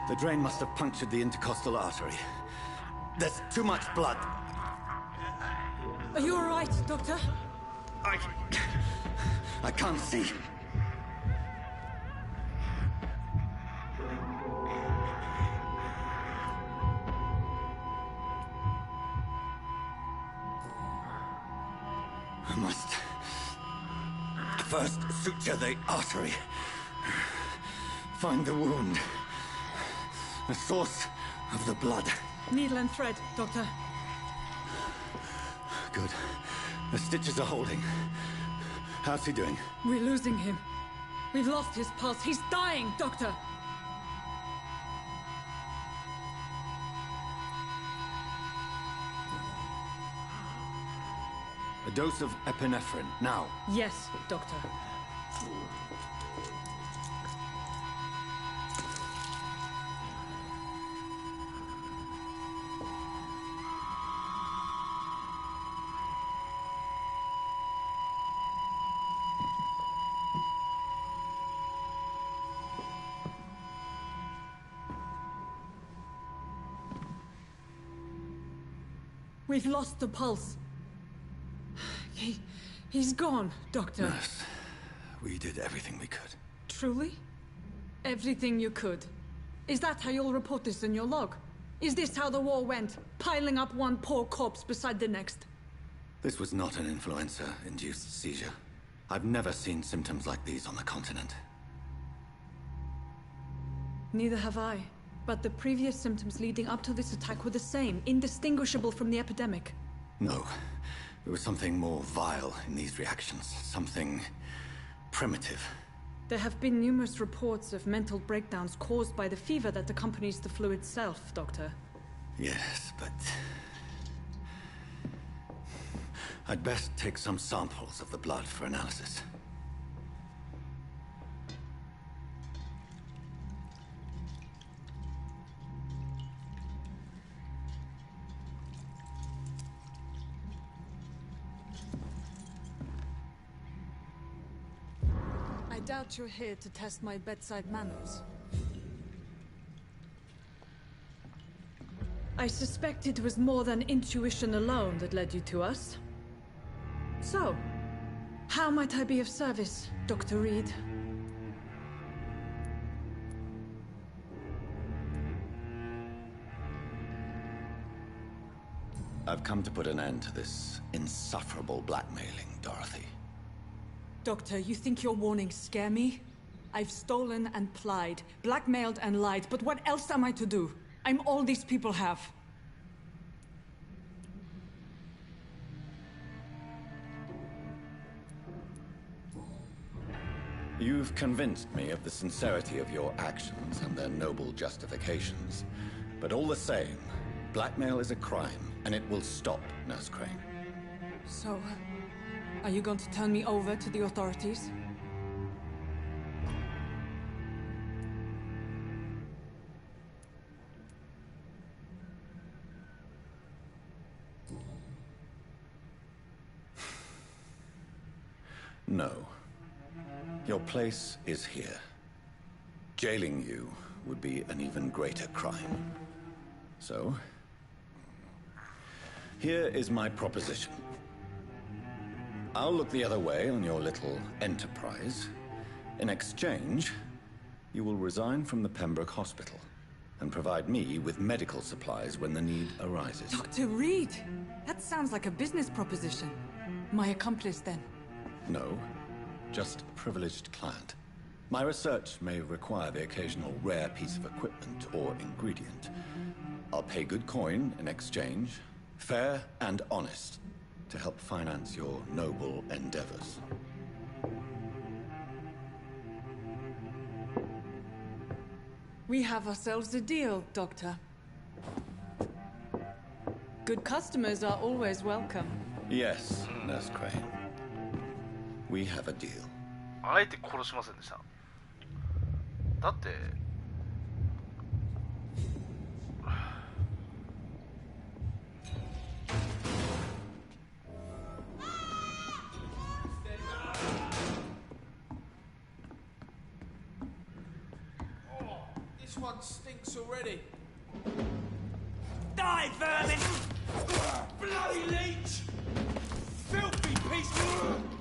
The drain must have punctured the intercostal artery. There's too much blood. Are you all right, Doctor? I can't see. I must first suture the artery. Find the wound. The source of the blood. Needle and thread, Doctor. Good. The stitches are holding. How's he doing? We're losing him. We've lost his pulse. He's dying, Doctor. A dose of epinephrine, now. Yes, Doctor. We've lost the pulse. He's gone, Doctor. Nurse, we did everything we could. Truly? Everything you could. Is that how you'll report this in your log? Is this how the war went? Piling up one poor corpse beside the next? This was not an influenza-induced seizure. I've never seen symptoms like these on the continent. Neither have I. But the previous symptoms leading up to this attack were the same, indistinguishable from the epidemic. No. There was something more vile in these reactions. Something primitive. There have been numerous reports of mental breakdowns caused by the fever that accompanies the flu itself, Doctor. Yes, but... I'd best take some samples of the blood for analysis. I doubt you're here to test my bedside manners. I suspect it was more than intuition alone that led you to us. So, how might I be of service, Dr. Reed? I've come to put an end to this insufferable blackmailing, Dorothy. Doctor, you think your warnings scare me? I've stolen and plied, blackmailed and lied, but what else am I to do? I'm all these people have. You've convinced me of the sincerity of your actions and their noble justifications. But all the same, blackmail is a crime, and it will stop, Nurse Crane. So, are you going to turn me over to the authorities? No. Your place is here. Jailing you would be an even greater crime. So, here is my proposition. I'll look the other way on your little enterprise. In exchange, you will resign from the Pembroke Hospital and provide me with medical supplies when the need arises. Dr. Reed! That sounds like a business proposition. My accomplice, then? No, just a privileged client. My research may require the occasional rare piece of equipment or ingredient. I'll pay good coin in exchange, fair and honest, to help finance your noble endeavors. We have ourselves a deal, Doctor. Good customers are always welcome. Yes, Nurse Crane. We have a deal. あえて殺しませんでした。だって This one stinks already. Die, vermin! Bloody leech! Filthy piece of...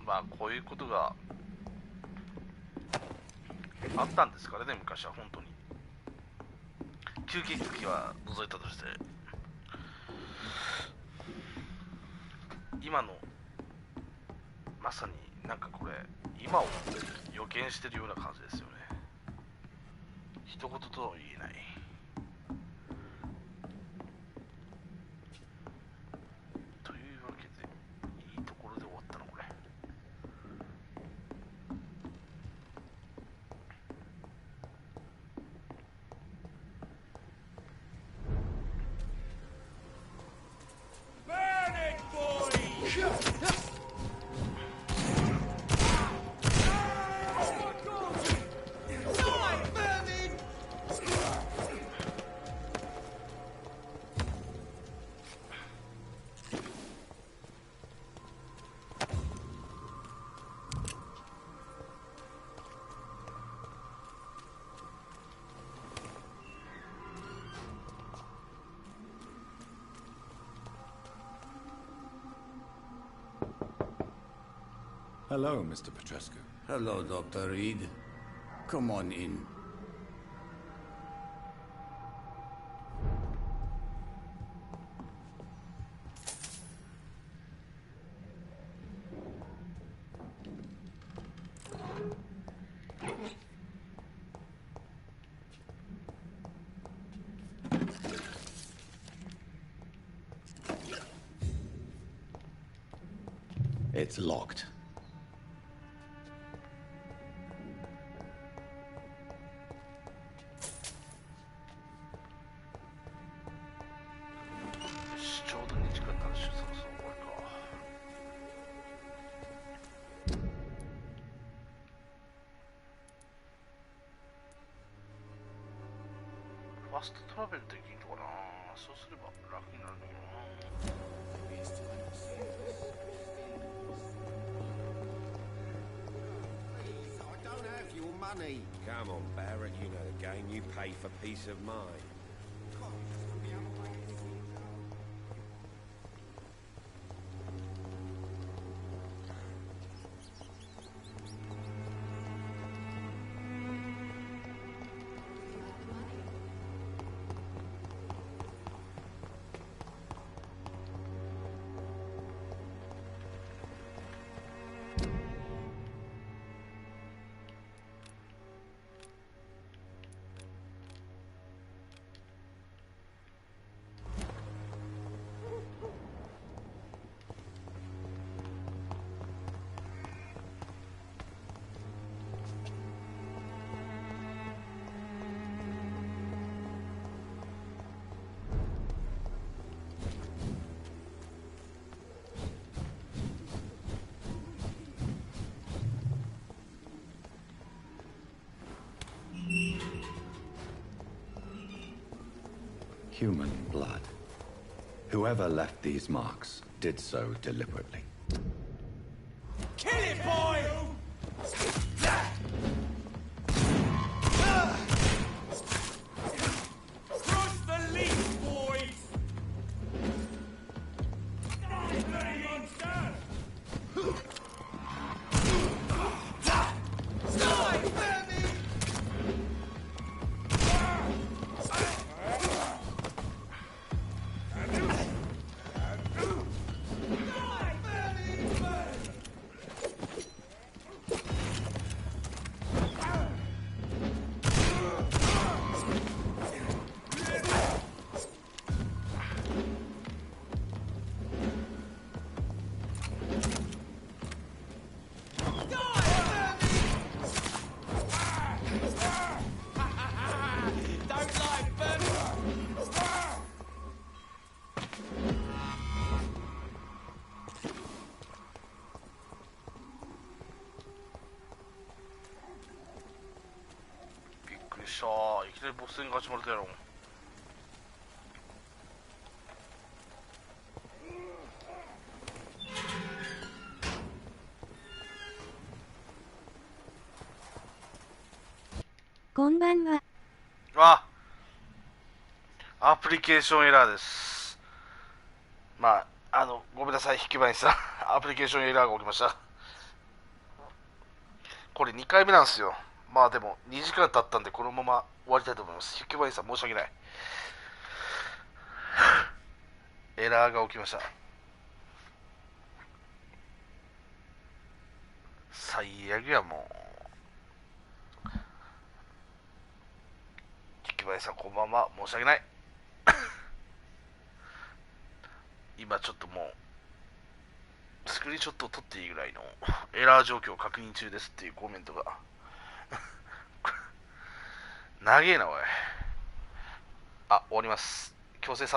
まあこういうことがあったんですからね、昔は本当に。吸血鬼は除いたとして、今のまさになんかこれ今を予見してるような感じですよね。一言とは言えない。というわけでいいところで終わったのこれ。Hello, Mr. Petrescu. Hello, Dr. Reed. Come on in. It's locked. Come on, Barrett, you know the game. You pay for peace of mind. Human blood. Whoever left these marks did so deliberately. Kill it, boy! Cross the leaf, boys!いきなりボス戦が始まるだろう。こんばんは。アプリケーションエラーです。ごめんなさい、引き場にさ、アプリケーションエラーが起きました。これ2回目なんですよ。でも2時間経ったんでこのまま終わりたいと思います。引き場にさん申し訳ない。エラーが起きました。最悪やもう。引き場にさんこんばんは、申し訳ない。今ちょっともうスクリーンショットを撮っていいぐらいのエラー状況を確認中ですっていうコメントが長えなおい。終わります。強制殺